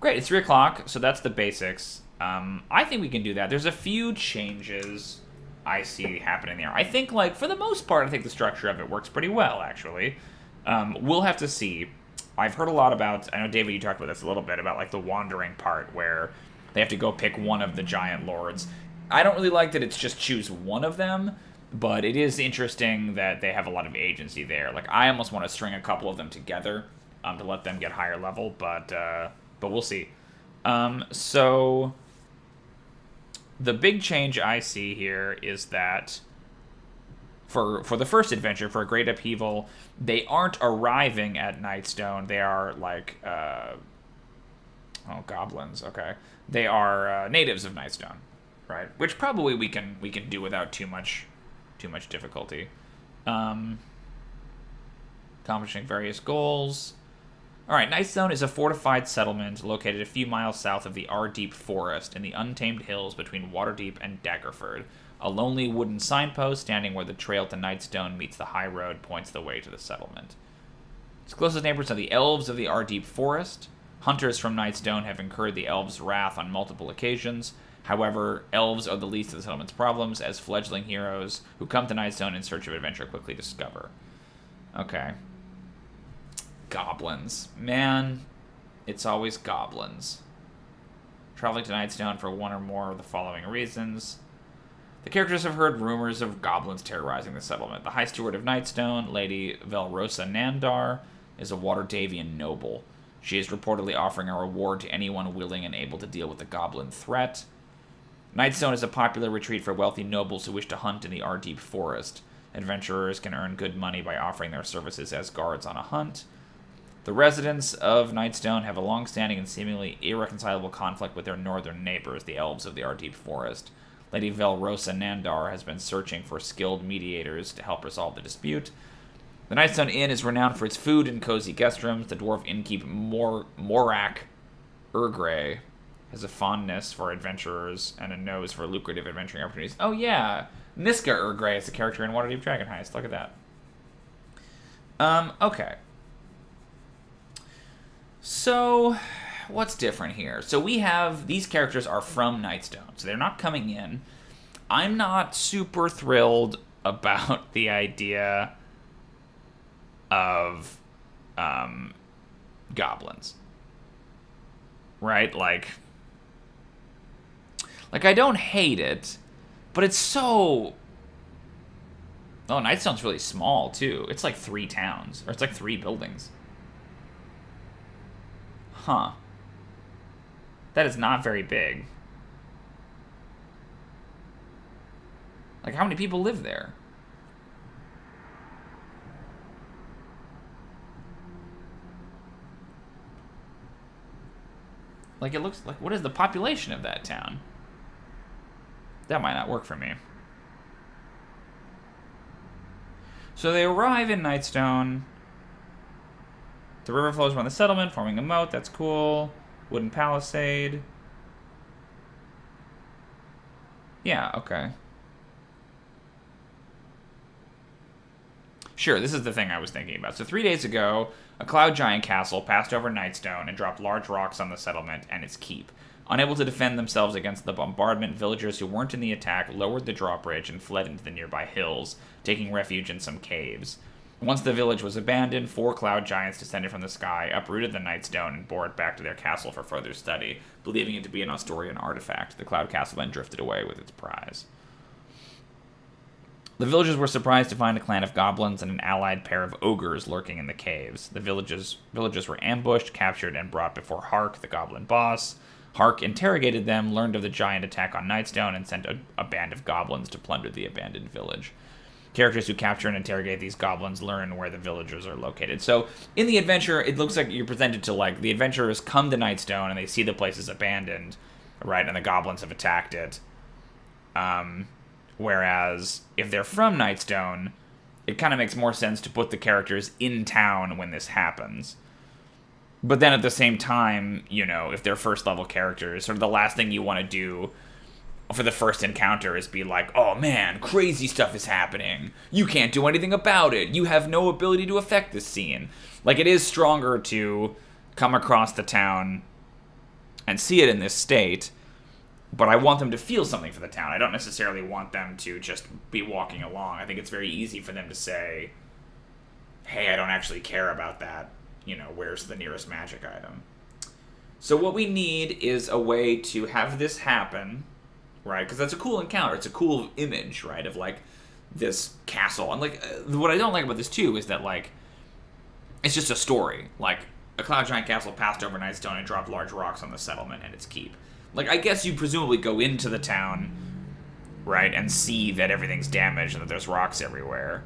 Great, it's 3 o'clock, so that's the basics. I think we can do that. There's a few changes I see happening there. I think, like, for the most part, I think the structure of it works pretty well, actually. We'll have to see. I've heard a lot about, I know, David, you talked about this a little bit, about, like, the wandering part where they have to go pick one of the giant lords. I don't really like that it's just choose one of them, but it is interesting that they have a lot of agency there. Like, I almost want to string a couple of them together to let them get higher level, but we'll see. So the big change I see here is that for the first adventure, for a Great Upheaval, they aren't arriving at Nightstone. They are, like, goblins, okay. They are natives of Nightstone, right? Which probably we can do without too much difficulty. Accomplishing various goals. All right, Nightstone is a fortified settlement located a few miles south of the Ardeep Forest in the untamed hills between Waterdeep and Daggerford. A lonely wooden signpost standing where the trail to Nightstone meets the high road points the way to the settlement. Its closest neighbors are the elves of the Ardeep Forest. Hunters from Nightstone have incurred the elves' wrath on multiple occasions. However, elves are the least of the settlement's problems, as fledgling heroes who come to Nightstone in search of adventure quickly discover. Okay. Goblins. Man, it's always goblins. Traveling to Nightstone for one or more of the following reasons. The characters have heard rumors of goblins terrorizing the settlement. The High Steward of Nightstone, Lady Velrosa Nandar, is a Waterdavian noble. She is reportedly offering a reward to anyone willing and able to deal with the goblin threat. Nightstone is a popular retreat for wealthy nobles who wish to hunt in the Ardeep Forest. Adventurers can earn good money by offering their services as guards on a hunt. The residents of Nightstone have a long-standing and seemingly irreconcilable conflict with their northern neighbors, the elves of the Ardeep Forest. Lady Velrosa Nandar has been searching for skilled mediators to help resolve the dispute. The Nightstone Inn is renowned for its food and cozy guest rooms. The dwarf innkeep Morak Urgray has a fondness for adventurers and a nose for lucrative adventuring opportunities. Oh yeah, Niska Urgray is a character in Waterdeep Dragon Heist. Look at that. Okay. So, what's different here? So we have, these characters are from Nightstone, so they're not coming in. I'm not super thrilled about the idea of goblins. Right? Like, I don't hate it, but it's so... Oh, Nightstone's really small, too. It's like 3 towns, or it's like 3 buildings. Huh. That is not very big. Like, how many people live there? Like, it looks like... What is the population of that town? That might not work for me. So they arrive in Nightstone. The river flows around the settlement, forming a moat. That's cool. Wooden palisade. Yeah, okay. Sure, this is the thing I was thinking about. So 3 days ago, a cloud giant castle passed over Nightstone and dropped large rocks on the settlement and its keep. Unable to defend themselves against the bombardment, villagers who weren't in the attack lowered the drawbridge and fled into the nearby hills, taking refuge in some caves. Once the village was abandoned, 4 cloud giants descended from the sky, uprooted the Nightstone, and bore it back to their castle for further study, believing it to be an Asturian artifact. The cloud castle then drifted away with its prize. The villagers were surprised to find a clan of goblins and an allied pair of ogres lurking in the caves. The villagers were ambushed, captured, and brought before Hark, the goblin boss. Hark interrogated them, learned of the giant attack on Nightstone, and sent a band of goblins to plunder the abandoned village. Characters who capture and interrogate these goblins learn where the villagers are located. So, in the adventure, it looks like you're presented to, like, the adventurers come to Nightstone and they see the place is abandoned, right, and the goblins have attacked it. Whereas, if they're from Nightstone, it kind of makes more sense to put the characters in town when this happens. But then at the same time, you know, if they're first-level characters, sort of the last thing you want to do for the first encounter is be like, oh man, crazy stuff is happening. You can't do anything about it. You have no ability to affect this scene. Like, it is stronger to come across the town and see it in this state, but I want them to feel something for the town. I don't necessarily want them to just be walking along. I think it's very easy for them to say, hey, I don't actually care about that. You know, where's the nearest magic item? So what we need is a way to have this happen, right? Because that's a cool encounter. It's a cool image, right, of, like, this castle. And, like, what I don't like about this, too, is that, like, it's just a story. Like, a cloud giant castle passed over Nightstone and dropped large rocks on the settlement and its keep. Like, I guess you presumably go into the town, right, and see that everything's damaged and that there's rocks everywhere.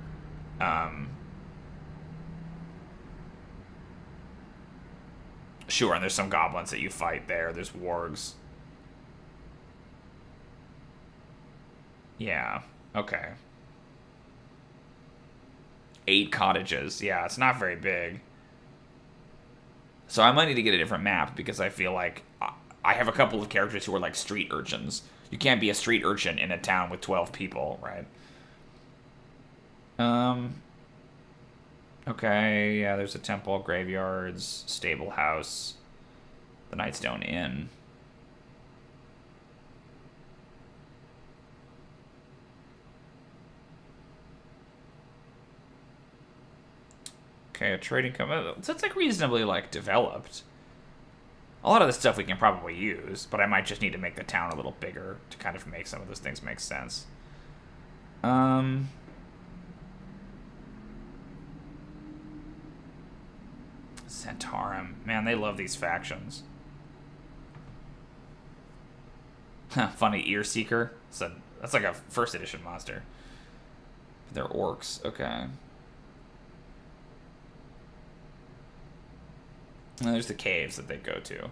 Sure, and there's some goblins that you fight there. There's wargs. Yeah, okay. 8 cottages. Yeah, it's not very big. So I might need to get a different map because I feel like I have a couple of characters who are like street urchins. You can't be a street urchin in a town with 12 people, right? Okay, yeah, there's a temple, graveyards, stable house, the Nightstone Inn. Okay, a trading company. So it's like reasonably like developed. A lot of the stuff we can probably use, but I might just need to make the town a little bigger to kind of make some of those things make sense. Centaurum. Man, they love these factions. Funny ear seeker. That's like a first edition monster. They're orcs. Okay. And there's the caves that they go to.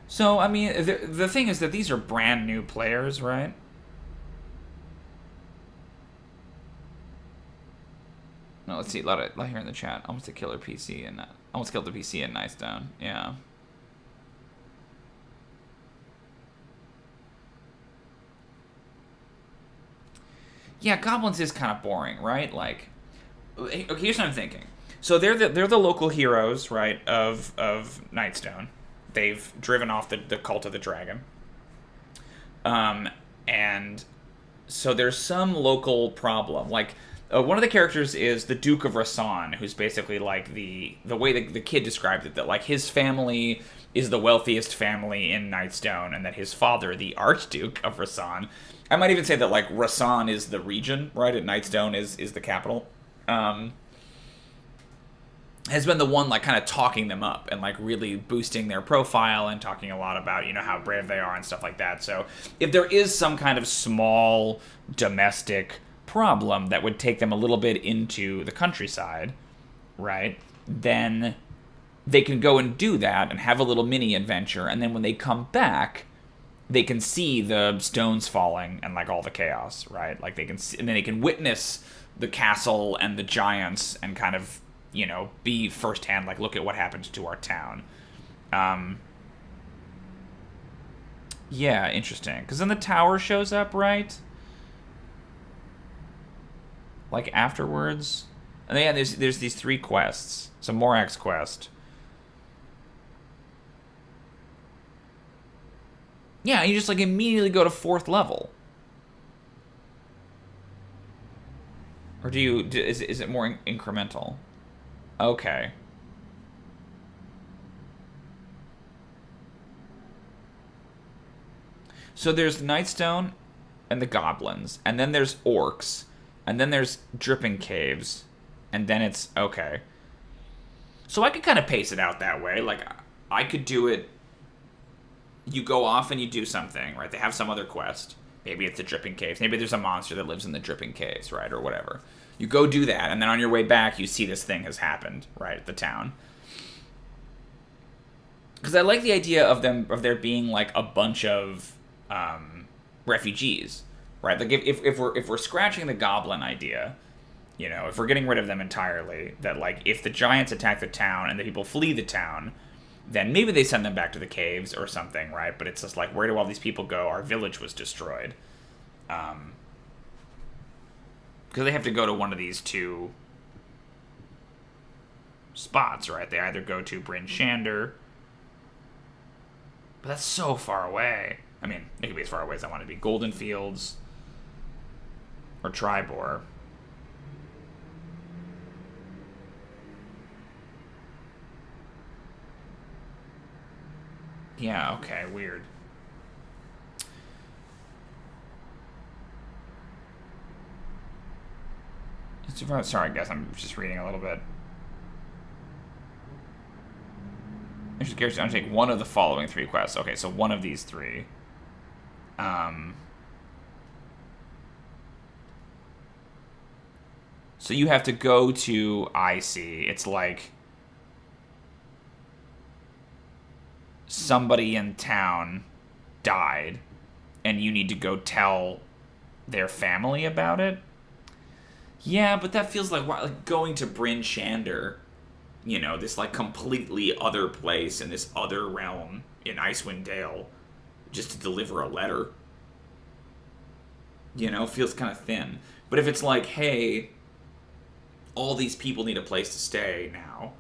So, I mean, the thing is that these are brand new players, right? No, let's see. A lot here in the chat. Almost a killer PC and almost killed the PC in Nightstone. Yeah. Yeah, goblins is kind of boring, right? Like, okay, here's what I'm thinking. So they're the local heroes, right, of Nightstone. They've driven off the cult of the dragon. And so there's some local problem. Like, one of the characters is the Duke of Rasan, who's basically like the way the kid described it, that like his family is the wealthiest family in Nightstone, and that his father, the Archduke of Rasan, I might even say that like Rasan is the region, right? And Nightstone is the capital. Has been the one like kind of talking them up and like really boosting their profile and talking a lot about, you know, how brave they are and stuff like that. So if there is some kind of small domestic problem that would take them a little bit into the countryside, right, then they can go and do that and have a little mini adventure, and then when they come back, they can see the stones falling and like all the chaos, right? Like they can see, and then they can witness the castle and the giants and kind of, you know, be firsthand, like, look at what happened to our town. Yeah, interesting. Because then the tower shows up, right? Like afterwards. And yeah, there's these 3 quests. So Morak's quest. Yeah, you just like immediately go to 4th level. Or is it more incremental? Okay. So there's Nightstone and the goblins, and then there's orcs, and then there's dripping caves, and then it's okay. So I could kind of pace it out that way. Like I could do it. You go off and you do something, right? They have some other quest. Maybe it's the dripping caves. Maybe there's a monster that lives in the dripping caves, right? Or whatever. You go do that, and then on your way back, you see this thing has happened, right, at the town. Because I like the idea of there being like a bunch of refugees, right? Like if we're scratching the goblin idea, you know, if we're getting rid of them entirely, that like if the giants attack the town and the people flee the town, then maybe they send them back to the caves or something, right? But it's just like, where do all these people go? Our village was destroyed. Because they have to go to one of these 2 spots, right? They either go to Bryn Shander, but that's so far away. I mean, it could be as far away as I want to be. Golden Fields or Tribor. Yeah, okay, weird. Sorry, guys, I'm just reading a little bit. I'm just curious. I'm going to take one of the following 3 quests. Okay, so one of these 3. So you have to go to IC. It's like somebody in town died, and you need to go tell their family about it. Yeah, but that feels like going to Bryn Shander, you know, this like completely other place in this other realm in Icewind Dale, just to deliver a letter. You know, feels kind of thin. But if it's like, hey, all these people need a place to stay now,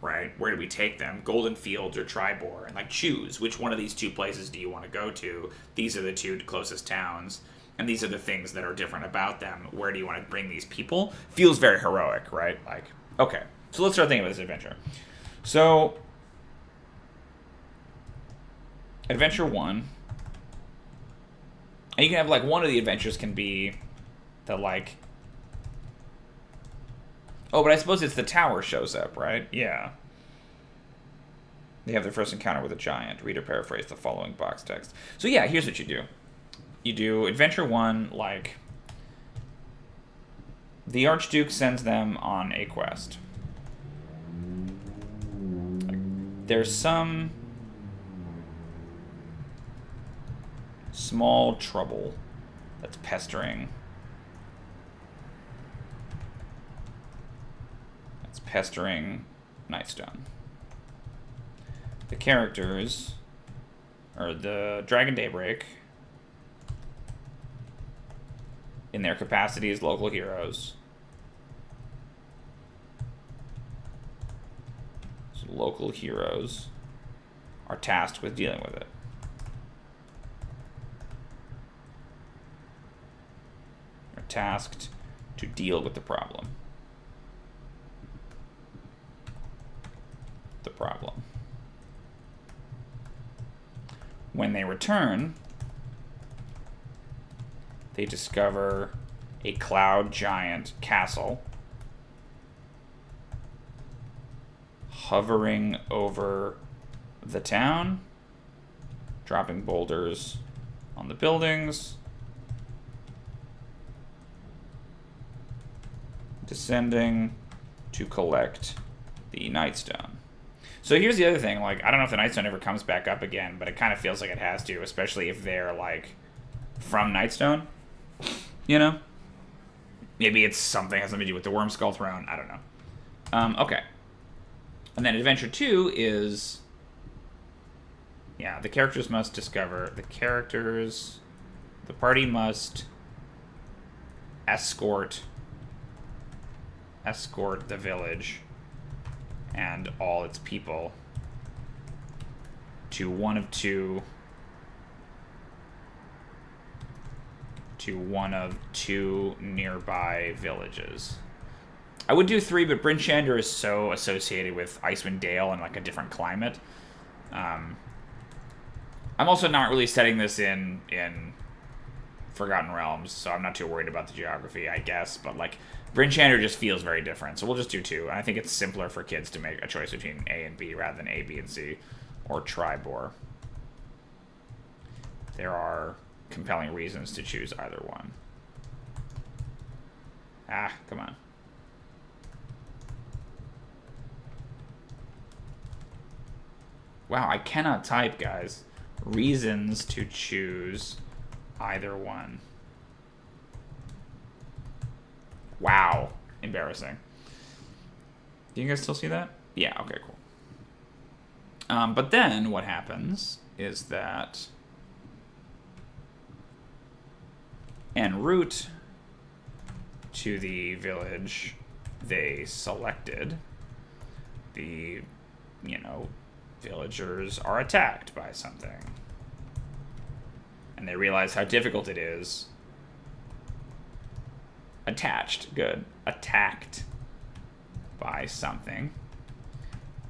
right? Where do we take them? Golden Fields or Tribor? And like choose which one of these 2 places do you want to go to? These are the 2 closest towns, and these are the things that are different about them. Where do you want to bring these people? Feels very heroic, right? Like, okay. So let's start thinking about this adventure. So, adventure 1. And you can have, like, one of the adventures can be the, like... Oh, but I suppose it's the tower shows up, right? Yeah. They have their first encounter with a giant. Read or paraphrase the following box text. So, yeah, here's what you do. You do adventure 1, like... The Archduke sends them on a quest. There's some small trouble that's pestering. That's pestering Nightstone. The characters are the Dragon Daybreak in their capacity as local heroes. So local heroes are tasked with dealing with it. Are tasked to deal with the problem. When they return, they discover a cloud giant castle hovering over the town, dropping boulders on the buildings, descending to collect the Nightstone. So here's the other thing. Like, I don't know if the Nightstone ever comes back up again, but it kind of feels like it has to, especially if they're, like, from Nightstone. You know? Maybe it's something has something to do with the Wormskull Throne. I don't know. Okay. And then Adventure 2 is... Yeah, the characters must discover... The party must escort the village and all its people to one of two nearby villages. I would do 3, but Bryn Shander is so associated with Icewind Dale and like a different climate. I'm also not really setting this in Forgotten Realms, so I'm not too worried about the geography, I guess. But like Bryn Shander just feels very different, so we'll just do 2. And I think it's simpler for kids to make a choice between A and B rather than A, B, and C, or Tribor. There are compelling reasons to choose either one. Ah, come on. Wow, I cannot type, guys. Reasons to choose either one. Wow. Embarrassing. Do you guys still see that? Yeah, okay, cool. But then what happens is that en route to the village they selected, the, villagers are attacked by something. And they realize how difficult it is. Attacked by something.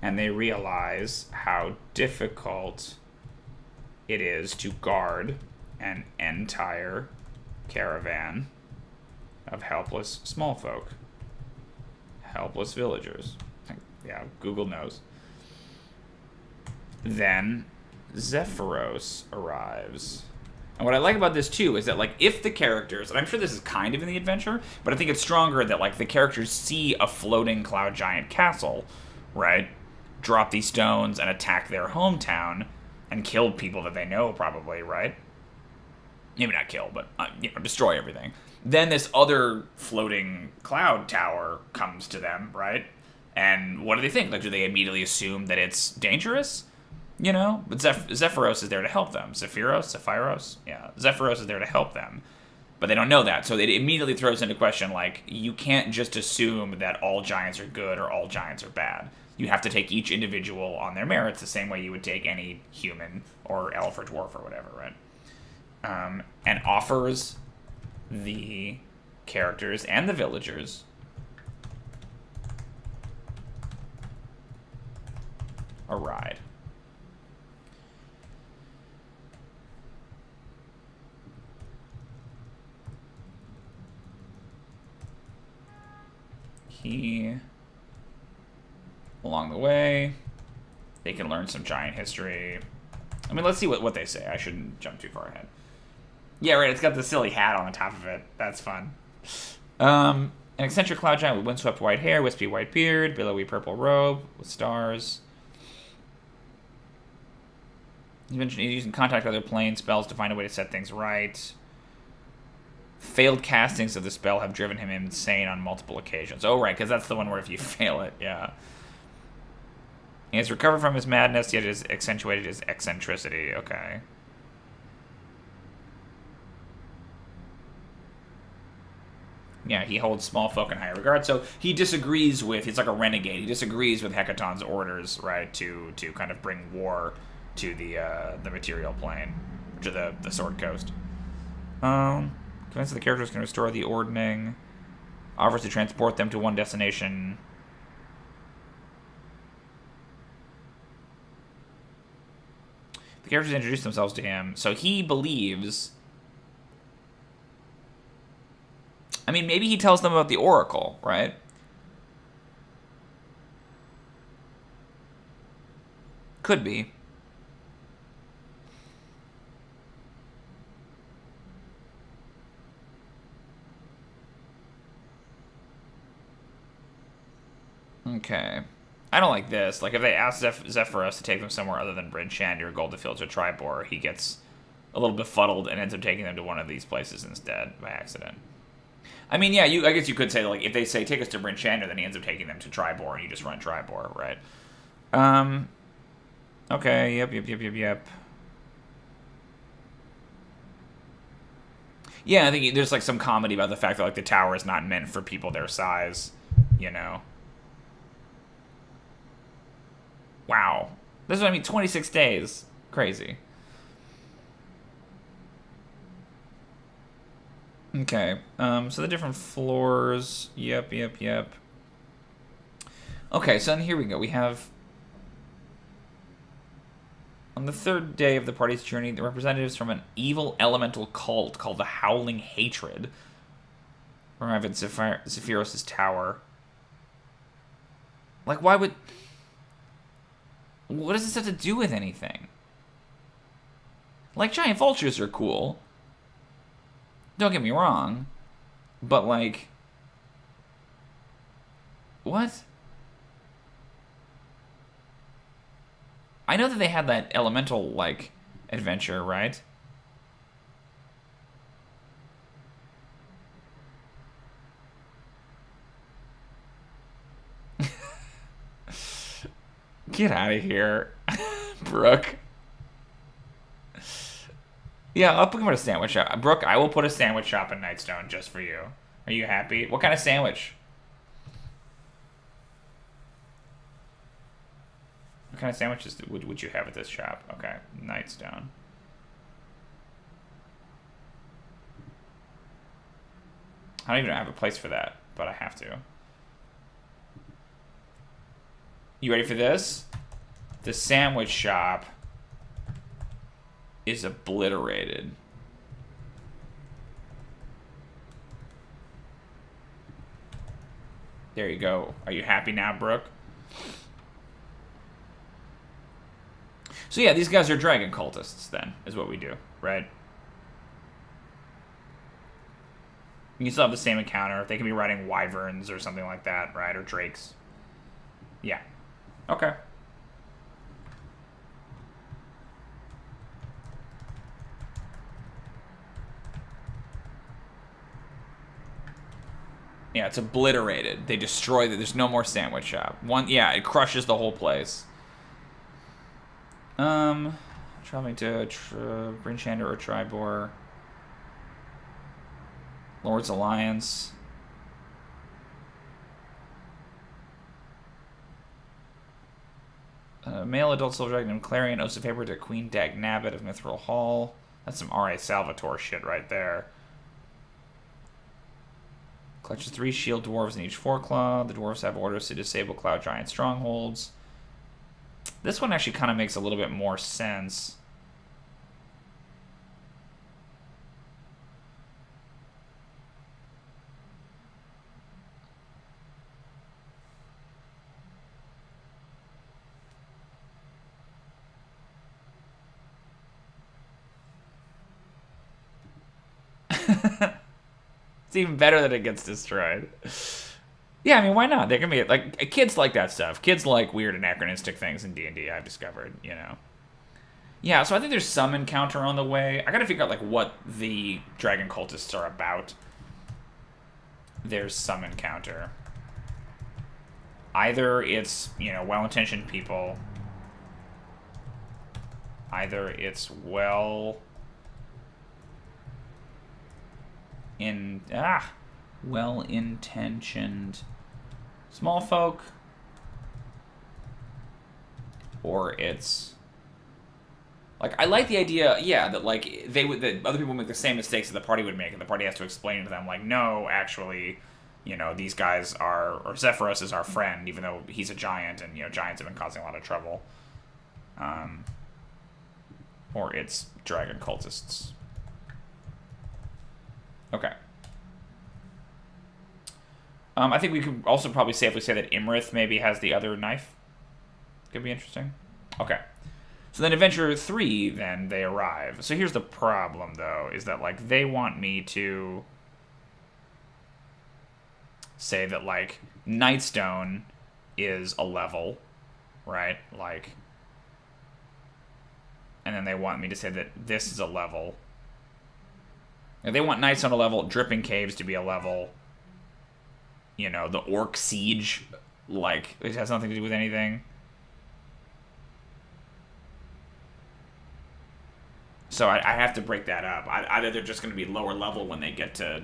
And they realize how difficult it is to guard an entire caravan of helpless small folk. Helpless villagers. Yeah, Google knows. Then Zephyros arrives. And what I like about this, too, is that, like, if the characters... And I'm sure this is kind of in the adventure, but I think it's stronger that, like, the characters see a floating cloud giant castle, right? Drop these stones and attack their hometown and kill people that they know, probably, right? Maybe not kill, but, destroy everything. Then this other floating cloud tower comes to them, right? And what do they think? Like, do they immediately assume that it's dangerous? But Zephyros is there to help them. Zephyros? Yeah. Zephyros is there to help them. But they don't know that, so it immediately throws into question, like, you can't just assume that all giants are good or all giants are bad. You have to take each individual on their merits the same way you would take any human or elf or dwarf or whatever, right? And offers the characters and the villagers a ride. Along the way, they can learn some giant history. I mean, let's see what they say. I shouldn't jump too far ahead. Yeah, right, it's got the silly hat on the top of it. That's fun. An eccentric cloud giant with windswept white hair, wispy white beard, billowy purple robe with stars. He mentioned he's using contact with other plane spells to find a way to set things right. Failed castings of the spell have driven him insane on multiple occasions. Oh, right, because that's the one where if you fail it, yeah. He has recovered from his madness, yet has accentuated his eccentricity. Okay. Yeah, he holds small folk in high regard. So he disagrees with, he's like a renegade. He disagrees with Hecaton's orders, right, to kind of bring war to the material plane, to the Sword Coast. Convinced that the characters can restore the ordning. Offers to transport them to one destination. The characters introduce themselves to him, so he believes... I mean, maybe he tells them about the Oracle, right? Could be. Okay. I don't like this. Like, if they ask Zephyros to take them somewhere other than Bryn Shandy or Goldafields or Tribor, he gets a little befuddled and ends up taking them to one of these places instead by accident. I mean, yeah, I guess you could say, like, if they say, take us to Bryn Shandy, then he ends up taking them to Tribor, and you just run Tribor, right? Okay, yep. Yeah, I think there's, like, some comedy about the fact that, like, the tower is not meant for people their size, you know? Wow. This is what I mean, 26 days. Crazy. Okay, so the different floors. Yep. Okay, so then here we go. We have... On the third day of the party's journey, the representatives from an evil elemental cult called the Howling Hatred arrive at Zephyros' tower. Like, why would... What does this have to do with anything? Like, giant vultures are cool. Don't get me wrong. But, like... What? I know that they had that elemental, like, adventure, right? Get out of here, Brooke. Yeah, I'll put a sandwich shop. Brooke, I will put a sandwich shop in Nightstone just for you. Are you happy? What kind of sandwich? What kind of sandwiches would you have at this shop? Okay, Nightstone. I don't even have a place for that, but I have to. You ready for this? The sandwich shop is obliterated. There you go. Are you happy now, Brooke? So yeah, these guys are dragon cultists then, is what we do, right? You can still have the same encounter. They can be riding wyverns or something like that, right? Or drakes. Yeah. Okay. Yeah, it's obliterated. They destroy it. There's no more sandwich shop. Yeah, it crushes the whole place. Traveling to Bryn Shandy or Tribor. Lord's Alliance. Male adult silver dragon named Clarion owes a favor to Queen Dagnabbit of Mithril Hall. That's some R.A. Salvatore shit right there. Clutches 3 shield dwarves in each foreclaw. The dwarves have orders to disable Cloud Giant strongholds. This one actually kind of makes a little bit more sense. It's even better that it gets destroyed. Yeah, I mean, why not? They can be like kids like that stuff. Kids like weird anachronistic things in D&D. I've discovered, you know. Yeah, so I think there's some encounter on the way. I gotta figure out like what the dragon cultists are about. There's some encounter. Either it's, you know, well-intentioned people. Either it's well-intentioned small folk, or it's like, I like the idea, yeah, that like that other people make the same mistakes that the party would make, and the party has to explain to them like, no, actually, you know, these guys or Zephyros is our friend, even though he's a giant, and you know, giants have been causing a lot of trouble. Or it's dragon cultists. Okay. I think we could also probably safely say that Imrith maybe has the other knife. Could be interesting. Okay. So then Adventure 3, then, they arrive. So here's the problem, though, is that, like, they want me to say that, like, Nightstone is a level, right? Like, and then they want me to say that this is a level. If they want Knights on a level, Dripping Caves to be a level. You know, the Orc Siege, like, it has nothing to do with anything. So I have to break that up. Either they're just going to be lower level when they get to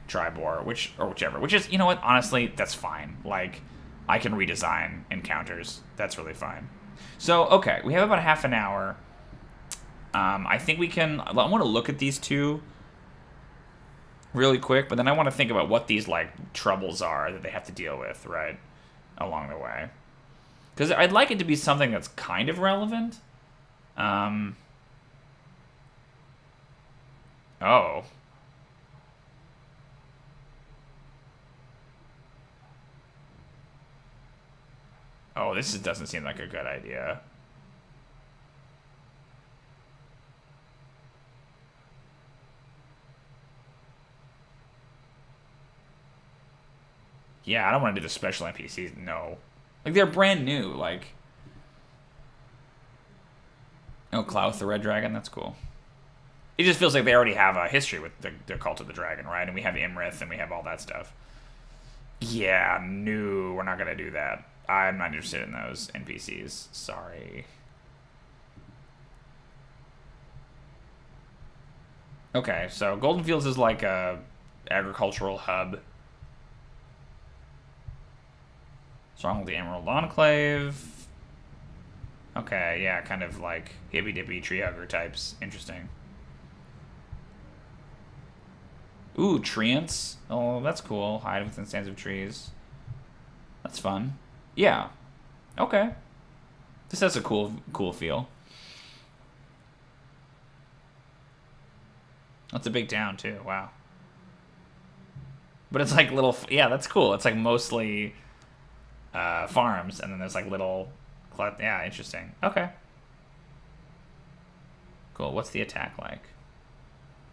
Tribor, whichever. Which is, you know what, honestly, that's fine. Like, I can redesign encounters. That's really fine. So, okay, we have about a half an hour. I think we can... I want to look at these two really quick, but then I want to think about what these, like, troubles are that they have to deal with, right, along the way. Because I'd like it to be something that's kind of relevant. Oh. Oh, this doesn't seem like a good idea. Yeah, I don't want to do the special NPCs. No. Like, they're brand new. Like... Oh, Klauth the Red Dragon? That's cool. It just feels like they already have a history with the Cult of the Dragon, right? And we have Imrith, and we have all that stuff. Yeah, no, we're not going to do that. I'm not interested in those NPCs. Sorry. Okay, so Golden Fields is like a agricultural hub. Stronghold the Emerald Enclave. Okay, yeah, kind of like hippy-dippy tree hugger types. Interesting. Ooh, treants. Oh, that's cool. Hide within stands of trees. That's fun. Yeah. Okay. This has a cool feel. That's a big town, too. Wow. But it's like little... Yeah, that's cool. It's like mostly farms, and then there's like little... Yeah, interesting. Okay. Cool. What's the attack like?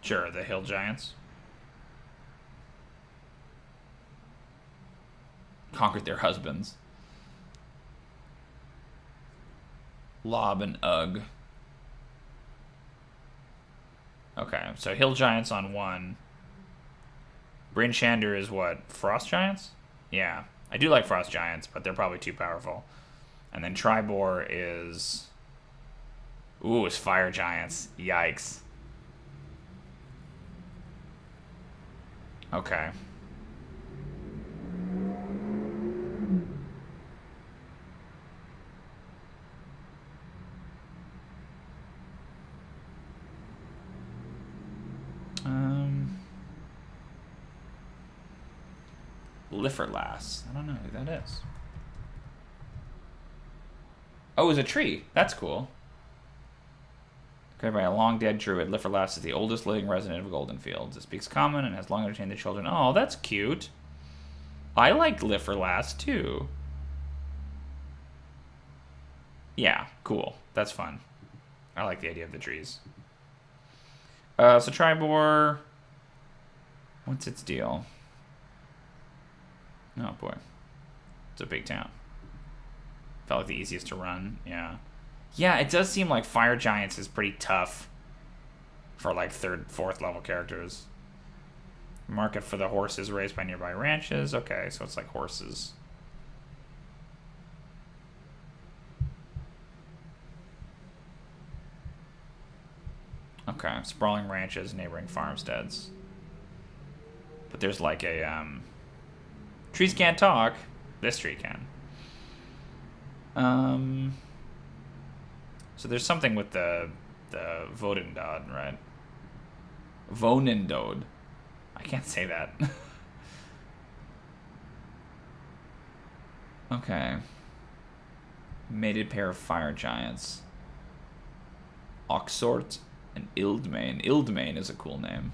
Sure, the hill giants. Conquered their husbands. Lob and Ugg. Okay, so hill giants on 1. Bryn Shander is what? Frost giants? Yeah. I do like frost giants, but they're probably too powerful. And then Tribor is... Ooh, it's fire giants. Yikes. Okay. Lifferlass. I don't know who that is. Oh, it's a tree. That's cool. Created by a long-dead druid, Lifferlass is the oldest living resident of Golden Fields. It speaks common and has long entertained the children. Oh, that's cute. I like Lifferlass, too. Yeah, cool. That's fun. I like the idea of the trees. So Tribor... What's its deal? Oh, boy. It's a big town. Felt like the easiest to run, yeah. Yeah, it does seem like Fire Giants is pretty tough for, like, 3rd, 4th level characters. Market for the horses raised by nearby ranches. Okay, so it's like horses. Okay, sprawling ranches, neighboring farmsteads. But there's like a, trees can't talk. This tree can. So there's something with the Vodendod, right? Vonendod. I can't say that. Okay. Mated pair of fire giants. Oxort and Ildmane. Ildmane is a cool name.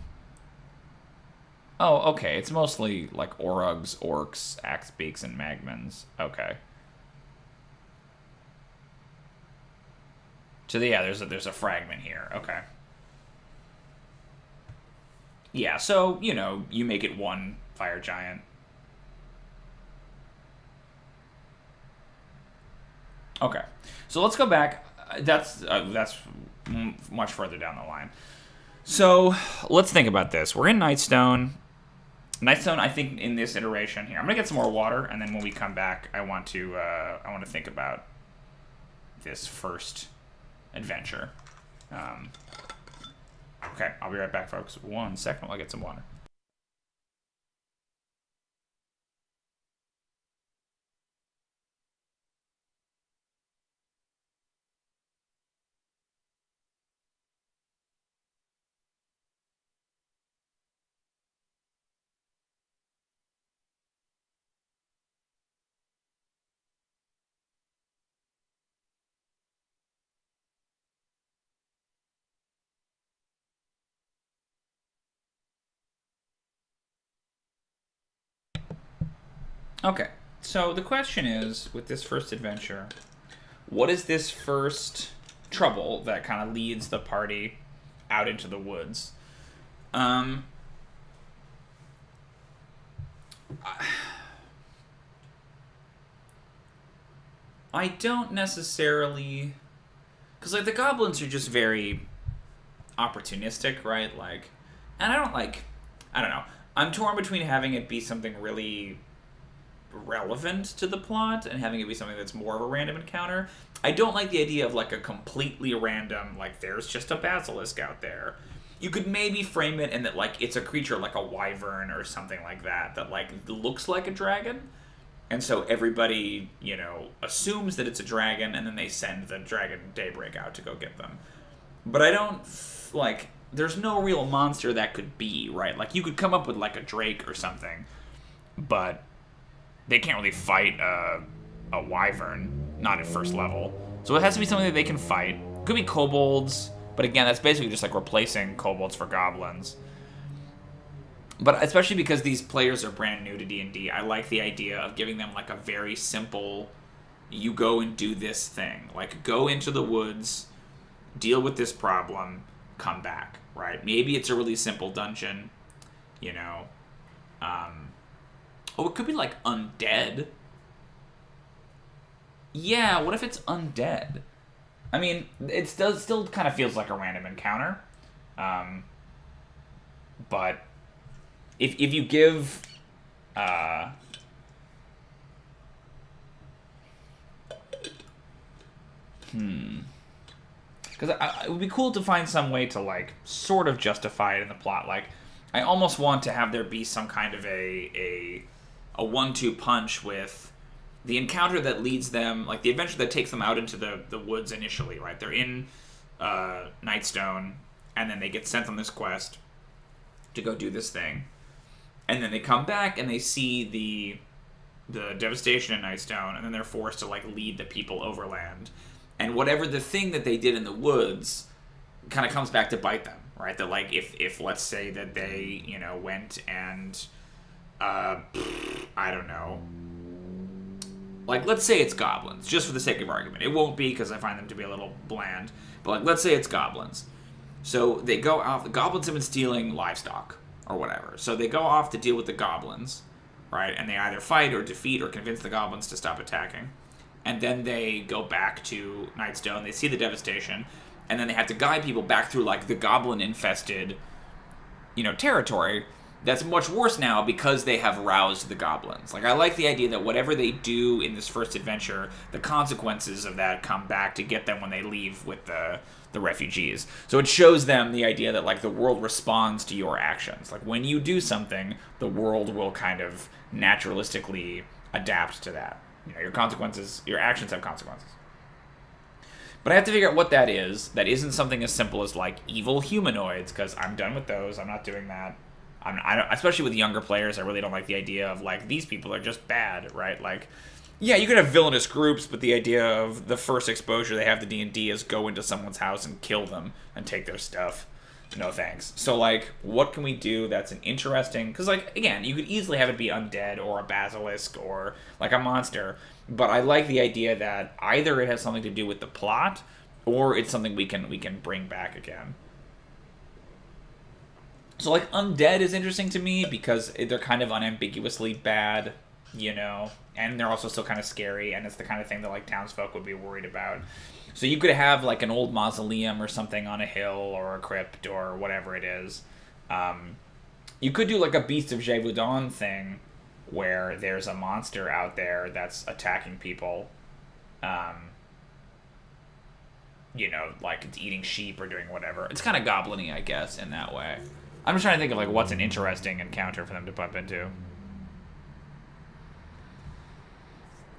Oh, okay. It's mostly like Orugs, Orcs, Axebeaks, and Magmans. Okay. So yeah, there's a fragment here. Okay. Yeah, so, you know, you make it 1 fire giant. Okay, so let's go back. That's much further down the line. So let's think about this. We're in Nightstone. Nightstone, I think in this iteration here, I'm gonna get some more water, and then when we come back, I want to think about this first adventure. Okay, I'll be right back, folks. 1 second while I get some water. Okay, so the question is, with this first adventure, what is this first trouble that kind of leads the party out into the woods? I don't necessarily, because like the goblins are just very opportunistic, right? Like, and I don't know. I'm torn between having it be something really relevant to the plot and having it be something that's more of a random encounter. I don't like the idea of like a completely random, like there's just a basilisk out there. You could maybe frame it in that like it's a creature like a wyvern or something like that like looks like a dragon. And so everybody, assumes that it's a dragon, and then they send the dragon Daybreak out to go get them. But I don't, there's no real monster that could be, right? Like, you could come up with, like, a drake or something, but they can't really fight a wyvern, not at first level. So it has to be something that they can fight. Could be kobolds, but again, that's basically just, like, replacing kobolds for goblins. But especially because these players are brand new to D&D, I like the idea of giving them, like, a very simple, you go and do this thing. Like, go into the woods, deal with this problem, come back, right? Maybe it's a really simple dungeon, it could be, like, undead. Yeah, what if it's undead? I mean, it still kind of feels like a random encounter. But if you give because it would be cool to find some way to like sort of justify it in the plot. Like, I almost want to have there be some kind of a 1-2 punch with the encounter that leads them, like the adventure that takes them out into the woods initially, right? They're in Nightstone, and then they get sent on this quest to go do this thing. And then they come back and they see the devastation in Nightstone, and then they're forced to like lead the people overland. And whatever the thing that they did in the woods kind of comes back to bite them, right? That like if let's say that they, went and I don't know. Like, let's say it's goblins, just for the sake of argument. It won't be, because I find them to be a little bland. But, like, let's say it's goblins. So they go off. The goblins have been stealing livestock or whatever. So they go off to deal with the goblins, right? And they either fight or defeat or convince the goblins to stop attacking. And then they go back to Nightstone. They see the devastation. And then they have to guide people back through, like, the goblin-infested, territory. That's much worse now because they have roused the goblins. Like, I like the idea that whatever they do in this first adventure, the consequences of that come back to get them when they leave with the refugees. So it shows them the idea that, like, the world responds to your actions. Like, when you do something, the world will kind of naturalistically adapt to that. Your actions have consequences. But I have to figure out what that is. That isn't something as simple as, like, evil humanoids, because I'm done with those. I'm not doing that. Especially with younger players, I really don't like the idea of, like, these people are just bad, right? Like, yeah, you could have villainous groups, but the idea of the first exposure they have to D&D is go into someone's house and kill them and take their stuff. No thanks. So, like, what can we do that's an interesting... Because, like, again, you could easily have it be undead or a basilisk or, like, a monster. But I like the idea that either it has something to do with the plot or it's something we can bring back again. So, like, undead is interesting to me because they're kind of unambiguously bad. you know, and they're also still kind of scary, and it's the kind of thing that like townsfolk would be worried about. So you could have like an old mausoleum or something on a hill or a crypt or whatever it is. You could do like a Beast of Gévaudan thing where there's a monster out there that's attacking people. Um, you know, like it's eating sheep or doing whatever. It's kind of goblin-y, I guess, in that way. I'm just trying to think of like what's an interesting encounter for them to bump into.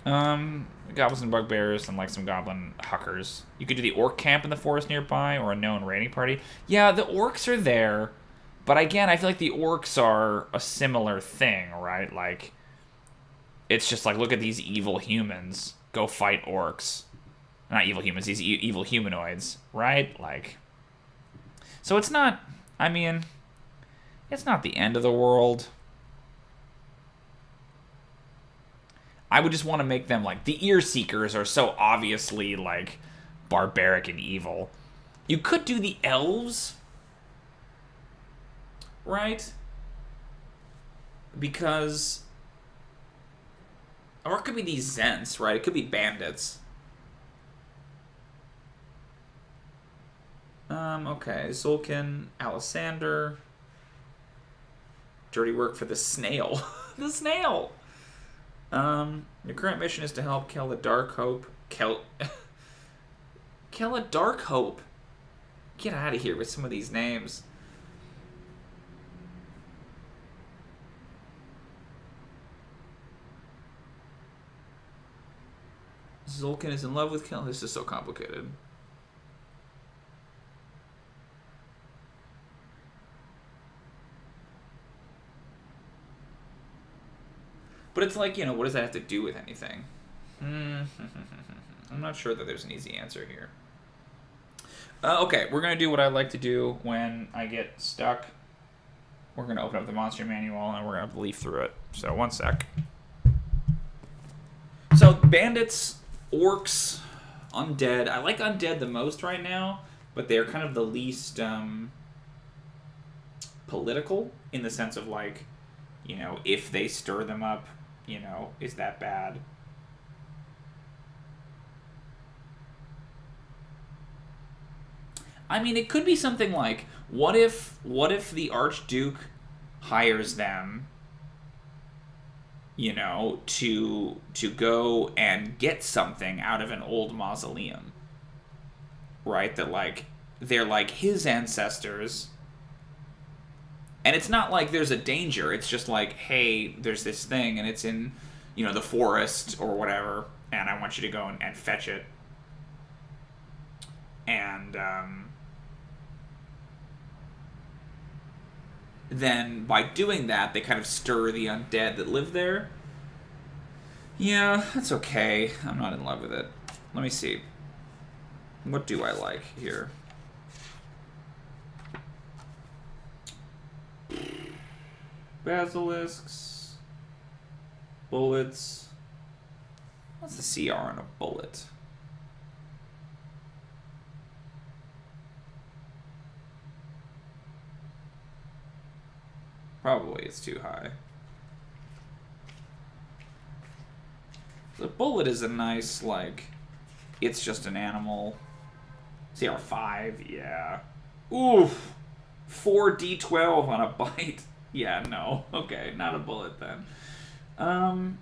Goblins and bugbears and like some goblin huckers. You could do the orc camp in the forest nearby or a known raiding party. Yeah, the orcs are there, but again, I feel like the orcs are a similar thing, right? Like, it's just like, look at these evil humans. Go fight orcs. Not evil humans, these evil humanoids, right? Like, so it's not, I mean, it's not the end of the world. I would just want to make them, like, the ear seekers are so obviously, like, barbaric and evil. You could do the elves, right? Because, or it could be these Zents, right? It could be bandits. Okay, Zulkin, Alisander. Dirty work for the snail. The snail! Your current mission is to help kill the Dark Hope. Kill a Dark Hope. Get out of here with some of these names. Zulkin is in love with Kel. This is so complicated. But it's like, you know, what does that have to do with anything? I'm not sure that there's an easy answer here. Okay, we're going to do what I like to do when I get stuck. We're going to open up the monster manual and we're going to leaf through it. So, one sec. So, bandits, orcs, undead. I like undead the most right now, but they're kind of the least political in the sense of, like, you know, if they stir them up, you know, is that bad? I mean, it could be something like, what if the Archduke hires them, you know, to go and get something out of an old mausoleum, right? That, like, they're like his ancestors. And it's not like there's a danger. It's just like, hey, there's this thing, and it's in, you know, the forest or whatever, and I want you to go and fetch it. And then by doing that, they kind of stir the undead that live there. Yeah, that's okay. I'm not in love with it. Let me see. What do I like here? Basilisks, bullets. What's the CR on a bullet? Probably it's too high. The bullet is a nice, like, it's just an animal. CR5, yeah. Oof! 4d12 on a bite. Yeah, no. Okay, not a bullet then.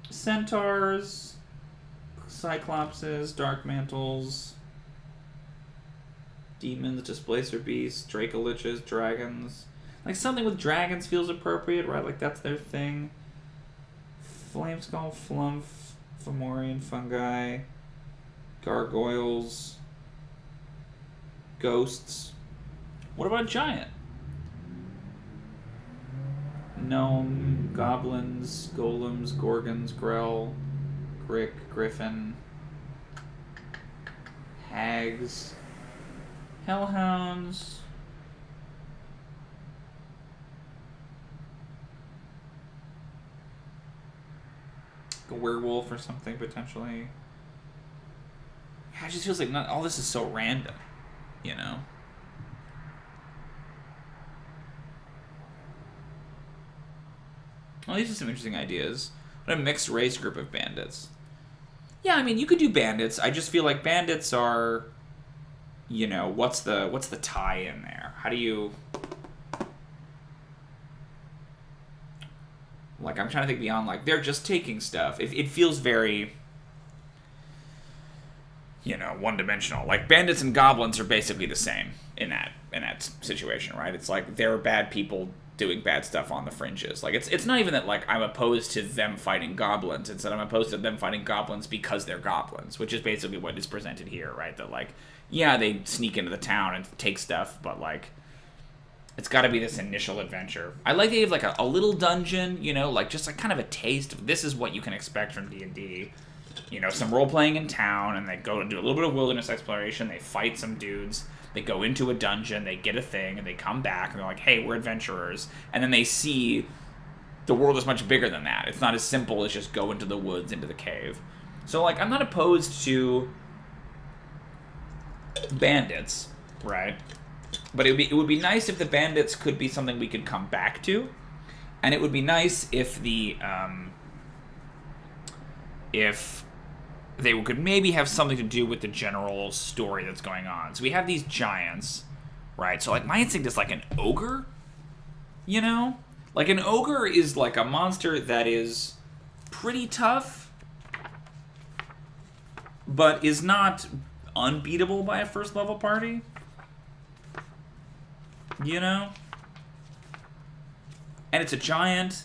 Centaurs, Cyclopses, Dark Mantles, Demons, Displacer Beasts, Dracoliches, Dragons. Like, something with dragons feels appropriate, right? Like, that's their thing. Flameskull, Flump, Fomorian Fungi, Gargoyles, Ghosts. What about Giant? Gnome, Goblins, Golems, Gorgons, Grell, Grick, Griffin, Hags, Hellhounds, a werewolf or something, potentially. Yeah, it just feels like not all this is so random, you know? Well, these are some interesting ideas. A mixed race group of bandits. Yeah, I mean, you could do bandits. I just feel like bandits are, you know, what's the tie in there? How do you... Like, I'm trying to think beyond, like, they're just taking stuff. It feels very, you know, one-dimensional. Like, bandits and goblins are basically the same in that situation, right? It's like they're bad people doing bad stuff on the fringes. Like, it's not even that, like, I'm opposed to them fighting goblins. It's that I'm opposed to them fighting goblins because they're goblins, which is basically what is presented here, right? That, like, yeah, they sneak into the town and take stuff, but, like, it's got to be this initial adventure. I like they have, like, a little dungeon, you know, like, just, like, kind of a taste of this is what you can expect from D&D. You know, some role-playing in town, and they go and do a little bit of wilderness exploration, they fight some dudes, they go into a dungeon, they get a thing, and they come back, and they're like, hey, we're adventurers. And then they see the world is much bigger than that. It's not as simple as just go into the woods, into the cave. So, like, I'm not opposed to bandits, right? But it would be nice if the bandits could be something we could come back to, and it would be nice if if they could maybe have something to do with the general story that's going on. So we have these giants, right? So, like, my instinct is like an ogre, you know? Like, an ogre is like a monster that is pretty tough, but is not unbeatable by a first level party. You know? And it's a giant,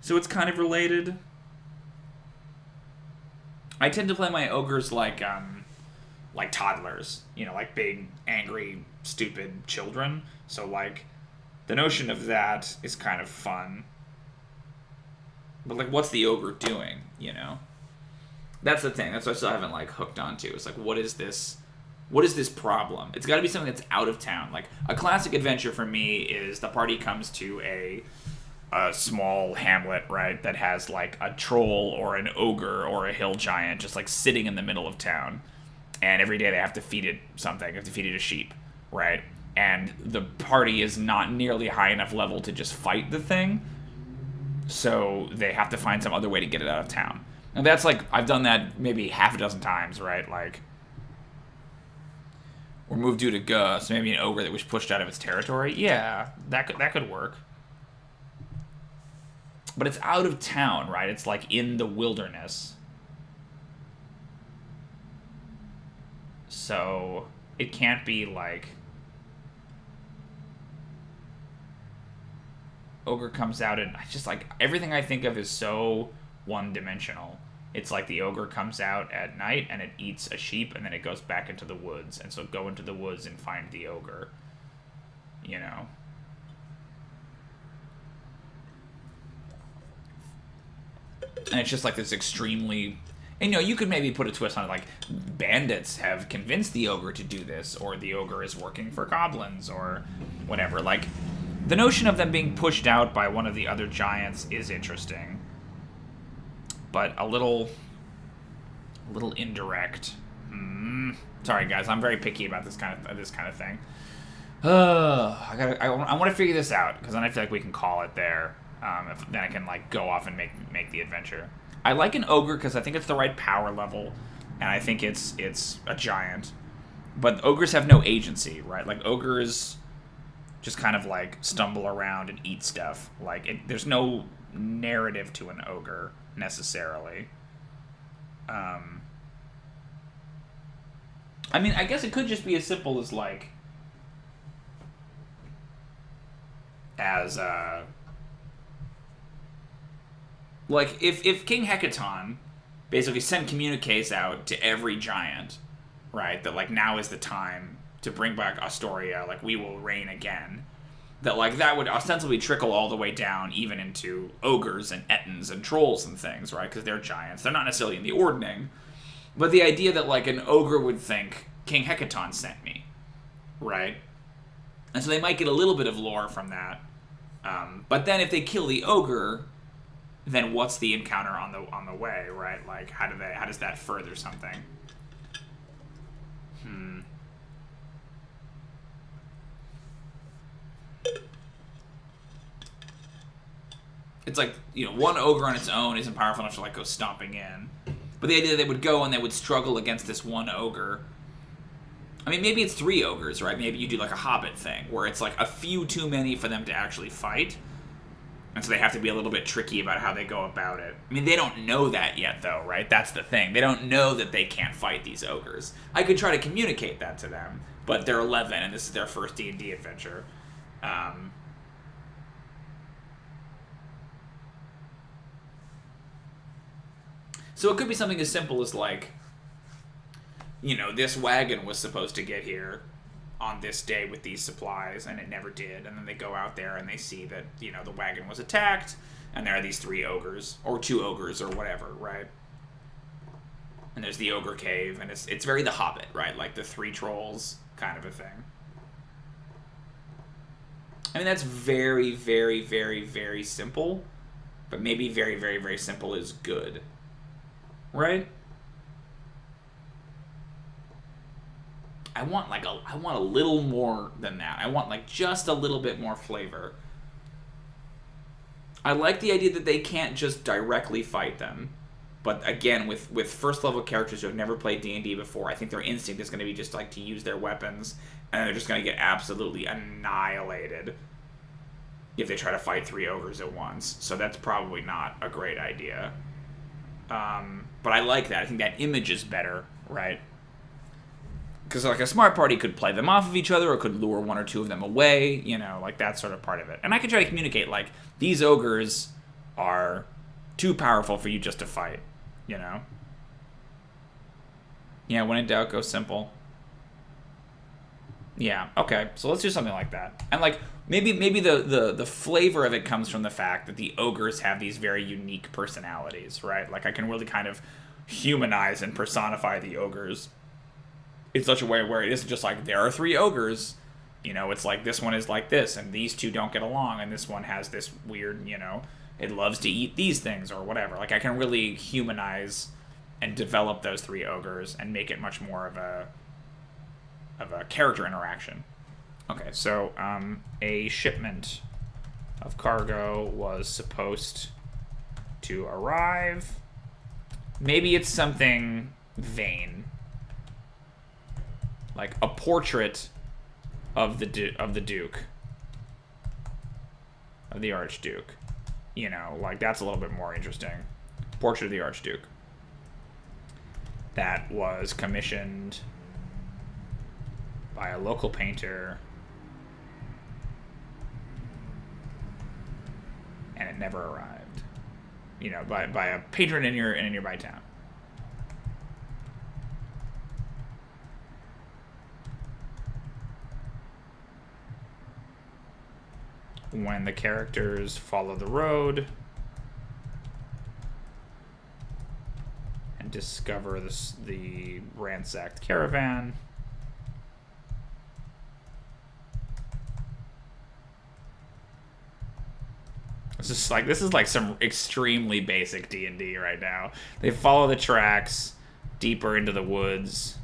so it's kind of related. I tend to play my ogres like toddlers, you know, like big, angry, stupid children. So, like, the notion of that is kind of fun. But, like, what's the ogre doing, you know? That's the thing. That's what I still haven't, like, hooked onto. It's like, what is this problem? It's got to be something that's out of town. Like, a classic adventure for me is the party comes to a small hamlet, right, that has, like, a troll or an ogre or a hill giant just, like, sitting in the middle of town. And every day they have to feed it something. They have to feed it a sheep, right? And the party is not nearly high enough level to just fight the thing. So they have to find some other way to get it out of town. And that's, like, I've done that maybe half a dozen times, right? Like, or moved due to Gus, maybe an ogre that was pushed out of its territory. Yeah, that could work. But it's out of town, right? It's like in the wilderness. So it can't be like ogre comes out and I just like everything I think of is so one-dimensional. It's like the ogre comes out at night and it eats a sheep and then it goes back into the woods. And so go into the woods and find the ogre. You know? And it's just like this extremely... And, you know, you could maybe put a twist on it, like, bandits have convinced the ogre to do this, or the ogre is working for goblins, or whatever. Like, the notion of them being pushed out by one of the other giants is interesting. But a little indirect. Sorry, guys, I'm very picky about this kind of thing. I want to figure this out, because then I feel like we can call it there. Then I can, like, go off and make the adventure. I like an ogre because I think it's the right power level, and I think it's a giant. But ogres have no agency, right? Like, ogres just kind of, like, stumble around and eat stuff. Like, there's no narrative to an ogre, necessarily. I mean, I guess it could just be as simple as, like, like, if King Hecaton basically sent communiques out to every giant, right, that, like, now is the time to bring back Astoria, like, we will reign again, that, like, that would ostensibly trickle all the way down even into ogres and ettins and trolls and things, right, because they're giants. They're not necessarily in the ordning, but the idea that, like, an ogre would think, King Hecaton sent me, right? And so they might get a little bit of lore from that. But then if they kill the ogre, then what's the encounter on the way, right? Like, how does that further something? it's like, you know, one ogre on its own isn't powerful enough to like go stomping in. But the idea that they would go and they would struggle against this one ogre. I mean, maybe it's 3 ogres, right? Maybe you do like a Hobbit thing, where it's like a few too many for them to actually fight. And so they have to be a little bit tricky about how they go about it. I mean, they don't know that yet, though, right? That's the thing. They don't know that they can't fight these ogres. I could try to communicate that to them, but they're 11, and this is their first D&D adventure. So it could be something as simple as, like, you know, this wagon was supposed to get here on this day with these supplies, and it never did. And then they go out there and they see that, you know, the wagon was attacked, and there are these 3 ogres, or 2 ogres, or whatever, right? And there's the ogre cave, and it's very The Hobbit, right? Like the 3 trolls kind of a thing. I mean, that's very, very, very, very simple, but maybe very, very, very simple is good, right? I want a little more than that. I want like just a little bit more flavor. I like the idea that they can't just directly fight them. But again, with first level characters who have never played D&D before, I think their instinct is going to be just like to use their weapons, and they're just going to get absolutely annihilated if they try to fight 3 ogres at once. So that's probably not a great idea. But I like that. I think that image is better, right? Because like a smart party could play them off of each other, or could lure 1 or 2 of them away, you know, like that sort of part of it. And I could try to communicate, like, these ogres are too powerful for you just to fight, you know? Yeah, when in doubt, go simple. Yeah, okay, so let's do something like that. And like, maybe the flavor of it comes from the fact that the ogres have these very unique personalities, right? Like, I can really kind of humanize and personify the ogres in such a way where it isn't just like, there are 3 ogres, you know, it's like this one is like this, and these 2 don't get along, and this one has this weird, you know, it loves to eat these things, or whatever. Like, I can really humanize and develop those 3 ogres and make it much more of a character interaction. Okay, so a shipment of cargo was supposed to arrive. Maybe it's something vain, like a portrait of the Duke, of the Archduke. You know, like, that's a little bit more interesting. Portrait of the Archduke. That was commissioned by a local painter, and it never arrived. You know, by a patron in a nearby town. When the characters follow the road and discover the ransacked caravan, this is like some extremely basic D&D right now. They follow the tracks deeper into the woods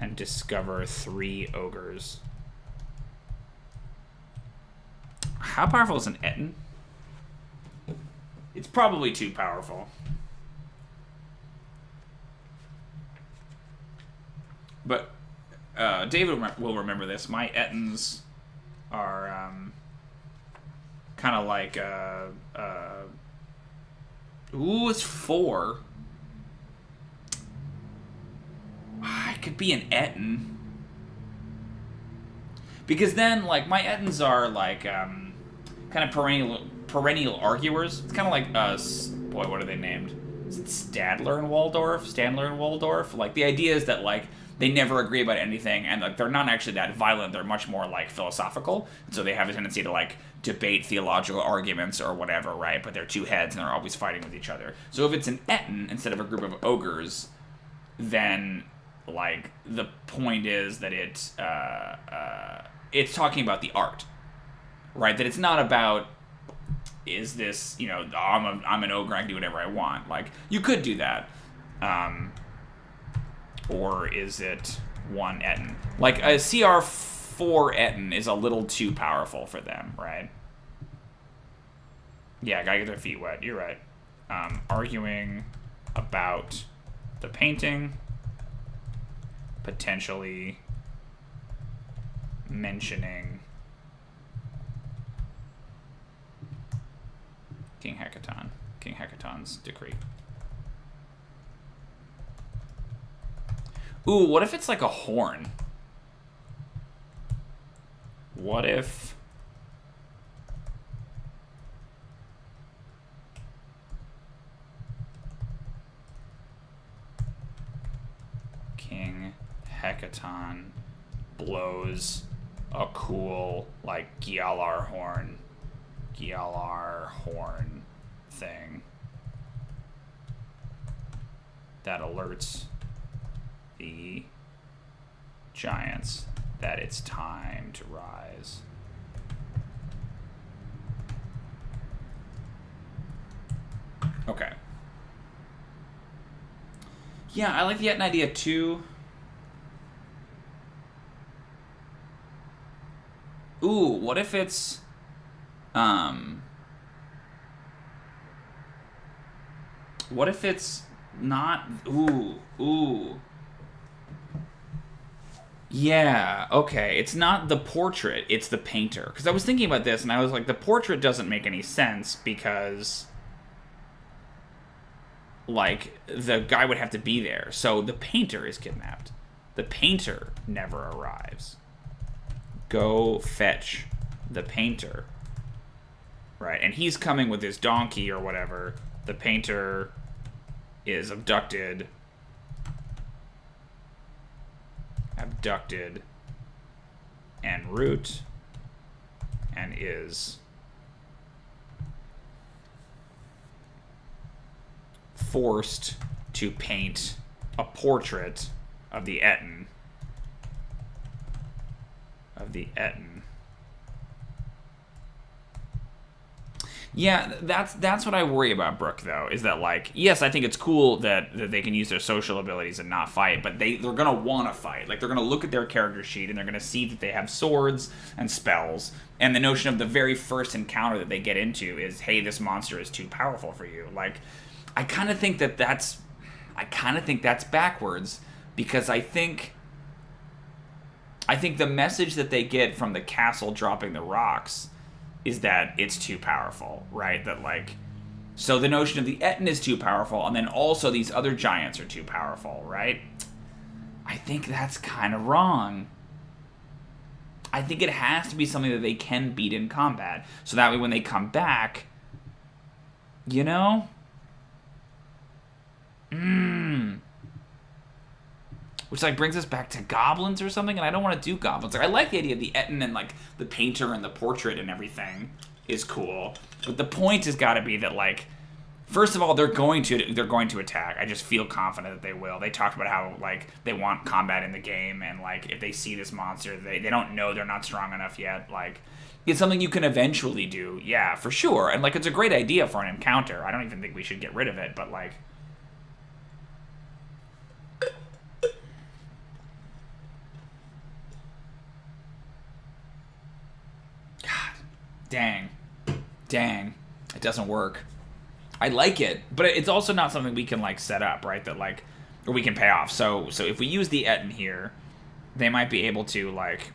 and discover 3 ogres. How powerful is an Etten? It's probably too powerful. But David will remember this. My Ettins are kind of like ooh, it's 4. It could be an Etten, because then, like, my Ettins are like kind of perennial arguers. It's kind of like boy, what are they named? Is it Stadler and Waldorf? Like, the idea is that, like, they never agree about anything, and like, they're not actually that violent. They're much more like philosophical, and so they have a tendency to like debate theological arguments or whatever, right? But they're 2 heads, and they're always fighting with each other. So if it's an Etten instead of a group of ogres, then, like, the point is that it's talking about the art, right? That it's not about, is this, you know, I'm an ogre, I can do whatever I want. Like, you could do that. Or is it 1 Etten? Like, a CR 4 Etten is a little too powerful for them, right? Yeah, gotta get their feet wet. You're right. Arguing about the painting, potentially mentioning King Hecaton's decree. Ooh, what if it's like a horn? What if... King Hecaton blows a cool, like, Gialar horn thing that alerts the giants that it's time to rise. Okay. Yeah, I like the Etten idea too. Ooh, what if it's what if it's not... Ooh. Yeah, okay. It's not the portrait, it's the painter. Because I was thinking about this, and I was like, the portrait doesn't make any sense, because... like, the guy would have to be there. So the painter is kidnapped. The painter never arrives. Go fetch the painter. Right, and he's coming with his donkey or whatever. The painter is abducted en route and is forced to paint a portrait of the Etten. Yeah, that's what I worry about, Brooke, though, is that, like, yes, I think it's cool that they can use their social abilities and not fight, but they're going to want to fight. Like, they're going to look at their character sheet, and they're going to see that they have swords and spells, and the notion of the very first encounter that they get into is, hey, this monster is too powerful for you. Like, I kind of think that's backwards, because I think the message that they get from the castle dropping the rocks is that it's too powerful, right? That, like, so the notion of the Etten is too powerful, and then also these other giants are too powerful, right? I think that's kind of wrong. I think it has to be something that they can beat in combat, so that way when they come back, you know? Which, like, brings us back to goblins or something, and I don't want to do goblins. Like, I like the idea of the Etten and, like, the painter and the portrait and everything is cool. But the point has got to be that, like, first of all, they're going to attack. I just feel confident that they will. They talked about how, like, they want combat in the game, and, like, if they see this monster, they don't know they're not strong enough yet. Like, it's something you can eventually do. Yeah, for sure. And, like, it's a great idea for an encounter. I don't even think we should get rid of it, but, like... Dang, it doesn't work. I like it, but it's also not something we can, like, set up, right? That, like, or we can pay off. So if we use the Etten here, they might be able to, like,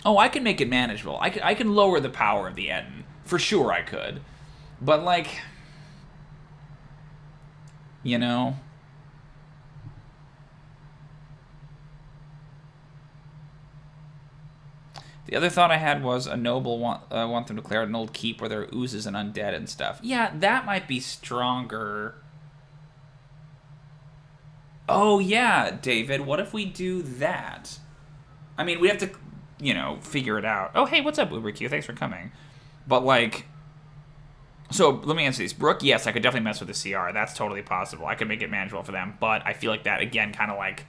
oh, I can make it manageable. I can lower the power of the Etten. For sure I could. But, like, you know... The other thought I had was a noble want them to declare an old keep where there are oozes and undead and stuff. Yeah, that might be stronger. Oh, yeah, David, what if we do that? I mean, we have to, you know, figure it out. Oh, hey, what's up, UberQ? Thanks for coming. But, like... So, let me answer these. Brooke, yes, I could definitely mess with the CR. That's totally possible. I could make it manageable for them. But I feel like that, again, kind of like...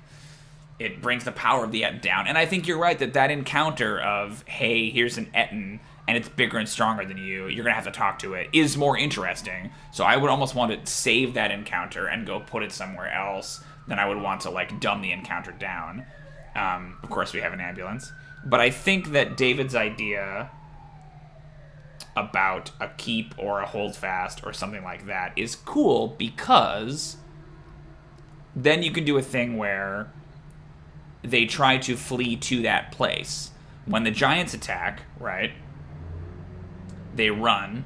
it brings the power of the Etten down. And I think you're right that encounter of, hey, here's an Etten, and it's bigger and stronger than you, you're going to have to talk to it, is more interesting. So I would almost want to save that encounter and go put it somewhere else than I would want to, like, dumb the encounter down. Of course, we have an ambulance. But I think that David's idea about a keep or a holdfast or something like that is cool, because then you can do a thing where they try to flee to that place. When the giants attack, right, they run,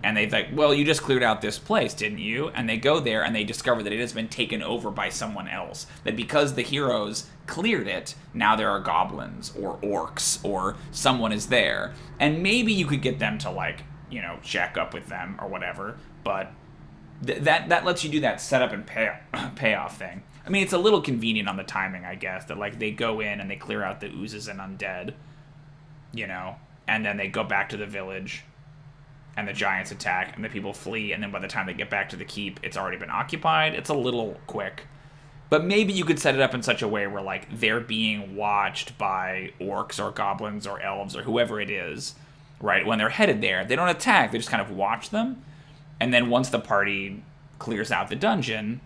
and they're like, well, you just cleared out this place, didn't you? And they go there, and they discover that it has been taken over by someone else. That because the heroes cleared it, now there are goblins or orcs or someone is there. And maybe you could get them to, like, you know, shack up with them or whatever, but that lets you do that setup and payoff thing. I mean, it's a little convenient on the timing, I guess, that, like, they go in and they clear out the oozes and undead, you know, and then they go back to the village, and the giants attack, and the people flee, and then by the time they get back to the keep, it's already been occupied. It's a little quick. But maybe you could set it up in such a way where, like, they're being watched by orcs or goblins or elves or whoever it is, right? When they're headed there, they don't attack, they just kind of watch them. And then once the party clears out the dungeon,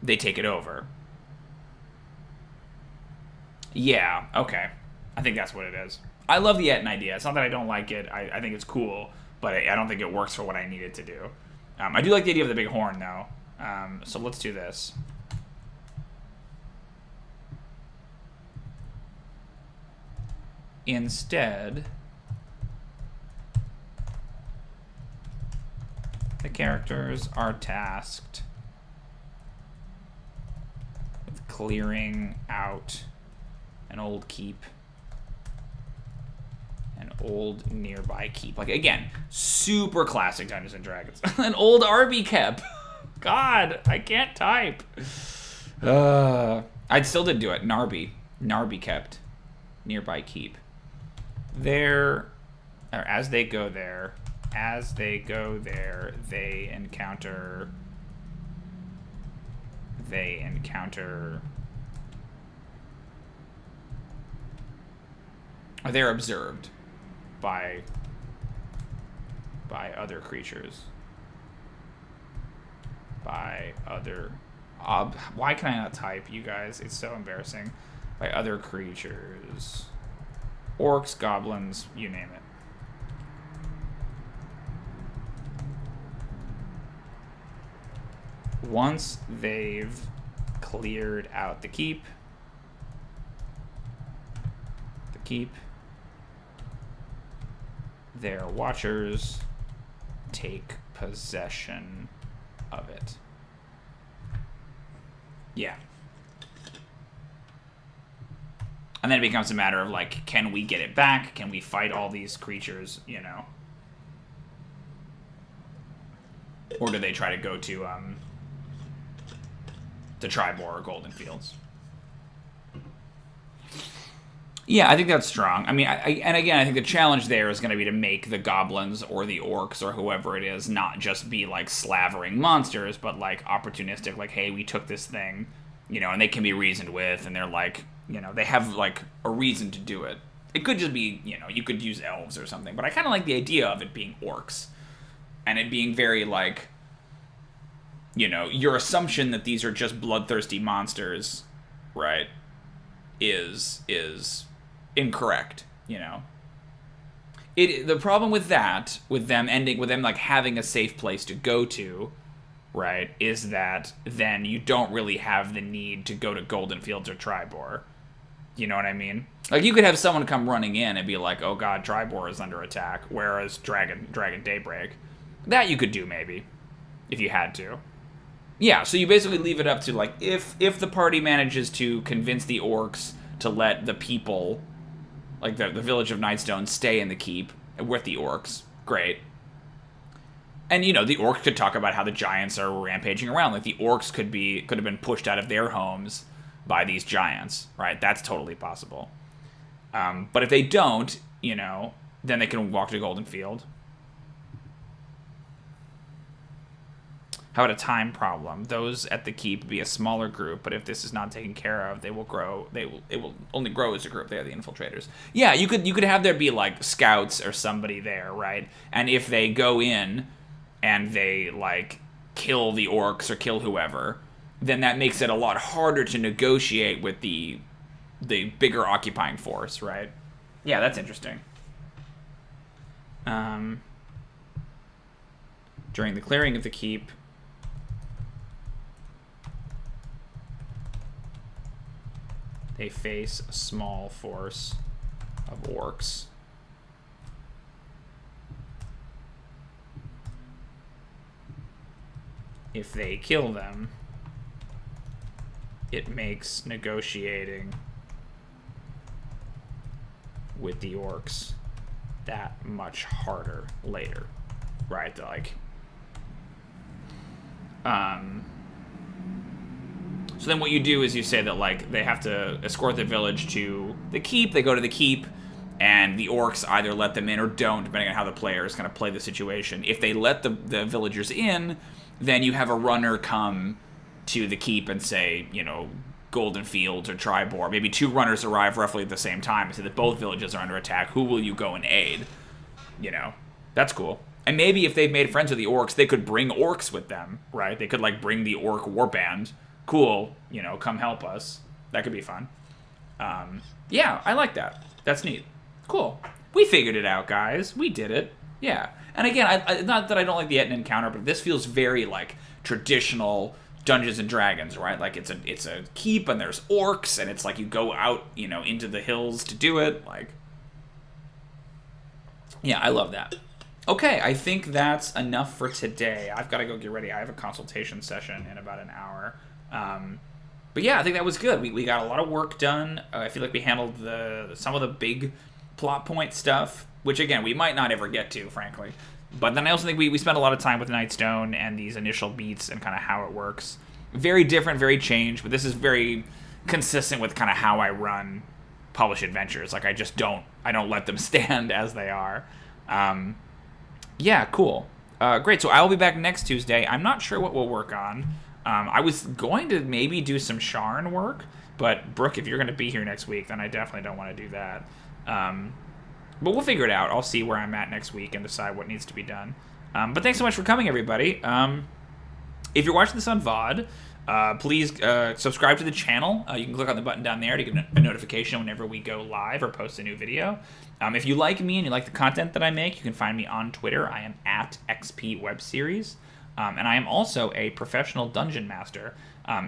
they take it over. Yeah, okay. I think that's what it is. I love the Etten idea. It's not that I don't like it. I think it's cool, but I don't think it works for what I need it to do. I do like the idea of the big horn, though. So let's do this. Instead, the characters are tasked with clearing out an old keep. An old nearby keep. Like, again, super classic Dungeons and Dragons. An old Arby kept. God, I can't type. I still did do it. Narby kept. Nearby keep. As they go there, they encounter or they're observed by other creatures. Why can I not type, you guys? It's so embarrassing. By other creatures. Orcs, goblins, you name it. Once they've cleared out the keep, their watchers take possession of it. Yeah. And then it becomes a matter of, like, can we get it back? Can we fight all these creatures, you know? Or do they try to go to Tribor or Golden Fields? Yeah, I think that's strong. I mean, and again, I think the challenge there is going to be to make the goblins or the orcs or whoever it is not just be, like, slavering monsters, but, like, opportunistic, like, hey, we took this thing, you know, and they can be reasoned with, and they're, like, you know, they have, like, a reason to do it. It could just be, you know, you could use elves or something, but I kind of like the idea of it being orcs, and it being very, like, you know, your assumption that these are just bloodthirsty monsters, right, is incorrect, you know. The problem with that, with them like having a safe place to go to, right, is that then you don't really have the need to go to Golden Fields or Tribor. You know what I mean? Like, you could have someone come running in and be like, oh god, Tribor is under attack, whereas Dragon Daybreak. That you could do, maybe, if you had to. Yeah, so you basically leave it up to, like, if the party manages to convince the orcs to let the people, like the village of Nightstone, stay in the keep with the orcs, great. And, you know, the orcs could talk about how the giants are rampaging around. Like, the orcs could have been pushed out of their homes by these giants, right? That's totally possible. But if they don't, you know, then they can walk to Golden Field. How about a time problem? Those at the keep be a smaller group, but if this is not taken care of, they will grow. It will only grow as a group. They are the infiltrators. Yeah, you could have there be, like, scouts or somebody there, right? And if they go in and they, like, kill the orcs or kill whoever, then that makes it a lot harder to negotiate with the bigger occupying force, right? Yeah, that's interesting. During the clearing of the keep, they face a small force of orcs. If they kill them, it makes negotiating with the orcs that much harder later, right? Like, so then what you do is you say that, like, they have to escort the village to the keep. They go to the keep, and the orcs either let them in or don't, depending on how the player is going to play the situation. If they let the villagers in, then you have a runner come to the keep and say, you know, Golden Fields or Tribor. Maybe 2 runners arrive roughly at the same time and say that both villages are under attack. Who will you go and aid? You know, that's cool. And maybe if they've made friends with the orcs, they could bring orcs with them, right? They could, like, bring the orc warband. Cool, you know, come help us. That could be fun. Yeah, I like that. That's neat. Cool. We figured it out, guys. We did it. Yeah. And again, I not that I don't like the Etna encounter, but this feels very, like, traditional Dungeons and Dragons, right? Like, it's a keep, and there's orcs, and it's like you go out, you know, into the hills to do it. Like, yeah, I love that. Okay, I think that's enough for today. I've got to go get ready. I have a consultation session in about an hour. But yeah, I think that was good. We got a lot of work done. I feel like we handled some of the big plot point stuff, which, again, we might not ever get to, frankly. But then I also think we spent a lot of time with Nightstone and these initial beats and kind of how it works. Very different, very changed, but this is very consistent with kind of how I run published adventures. Like, I don't let them stand as they are. Yeah, cool. Great, so I will be back next Tuesday. I'm not sure what we'll work on. I was going to maybe do some Sharn work, but Brooke, if you're going to be here next week, then I definitely don't want to do that. But we'll figure it out. I'll see where I'm at next week and decide what needs to be done. But thanks so much for coming, everybody. If you're watching this on VOD, please subscribe to the channel. You can click on the button down there to get a notification whenever we go live or post a new video. If you like me and you like the content that I make, you can find me on Twitter. I am at XPWebSeries. And I am also a professional dungeon master.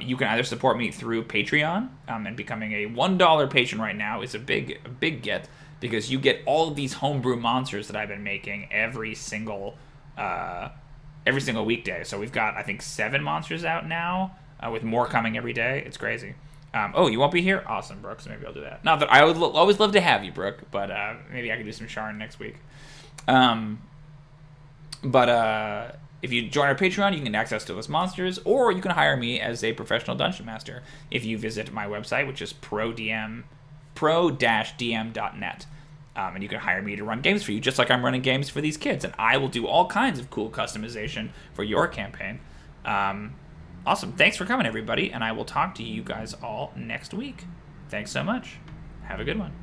You can either support me through Patreon, and becoming a $1 patron right now is a big get, because you get all of these homebrew monsters that I've been making every single weekday. So we've got, I think, 7 monsters out now, with more coming every day. It's crazy. Oh, you won't be here? Awesome, Brooke, so maybe I'll do that. Not that I would always love to have you, Brooke, but maybe I could do some Sharn next week. If you join our Patreon, you can get access to those monsters, or you can hire me as a professional dungeon master if you visit my website, which is pro-dm.net. And you can hire me to run games for you, just like I'm running games for these kids. And I will do all kinds of cool customization for your campaign. Awesome. Thanks for coming, everybody, and I will talk to you guys all next week. Thanks so much. Have a good one.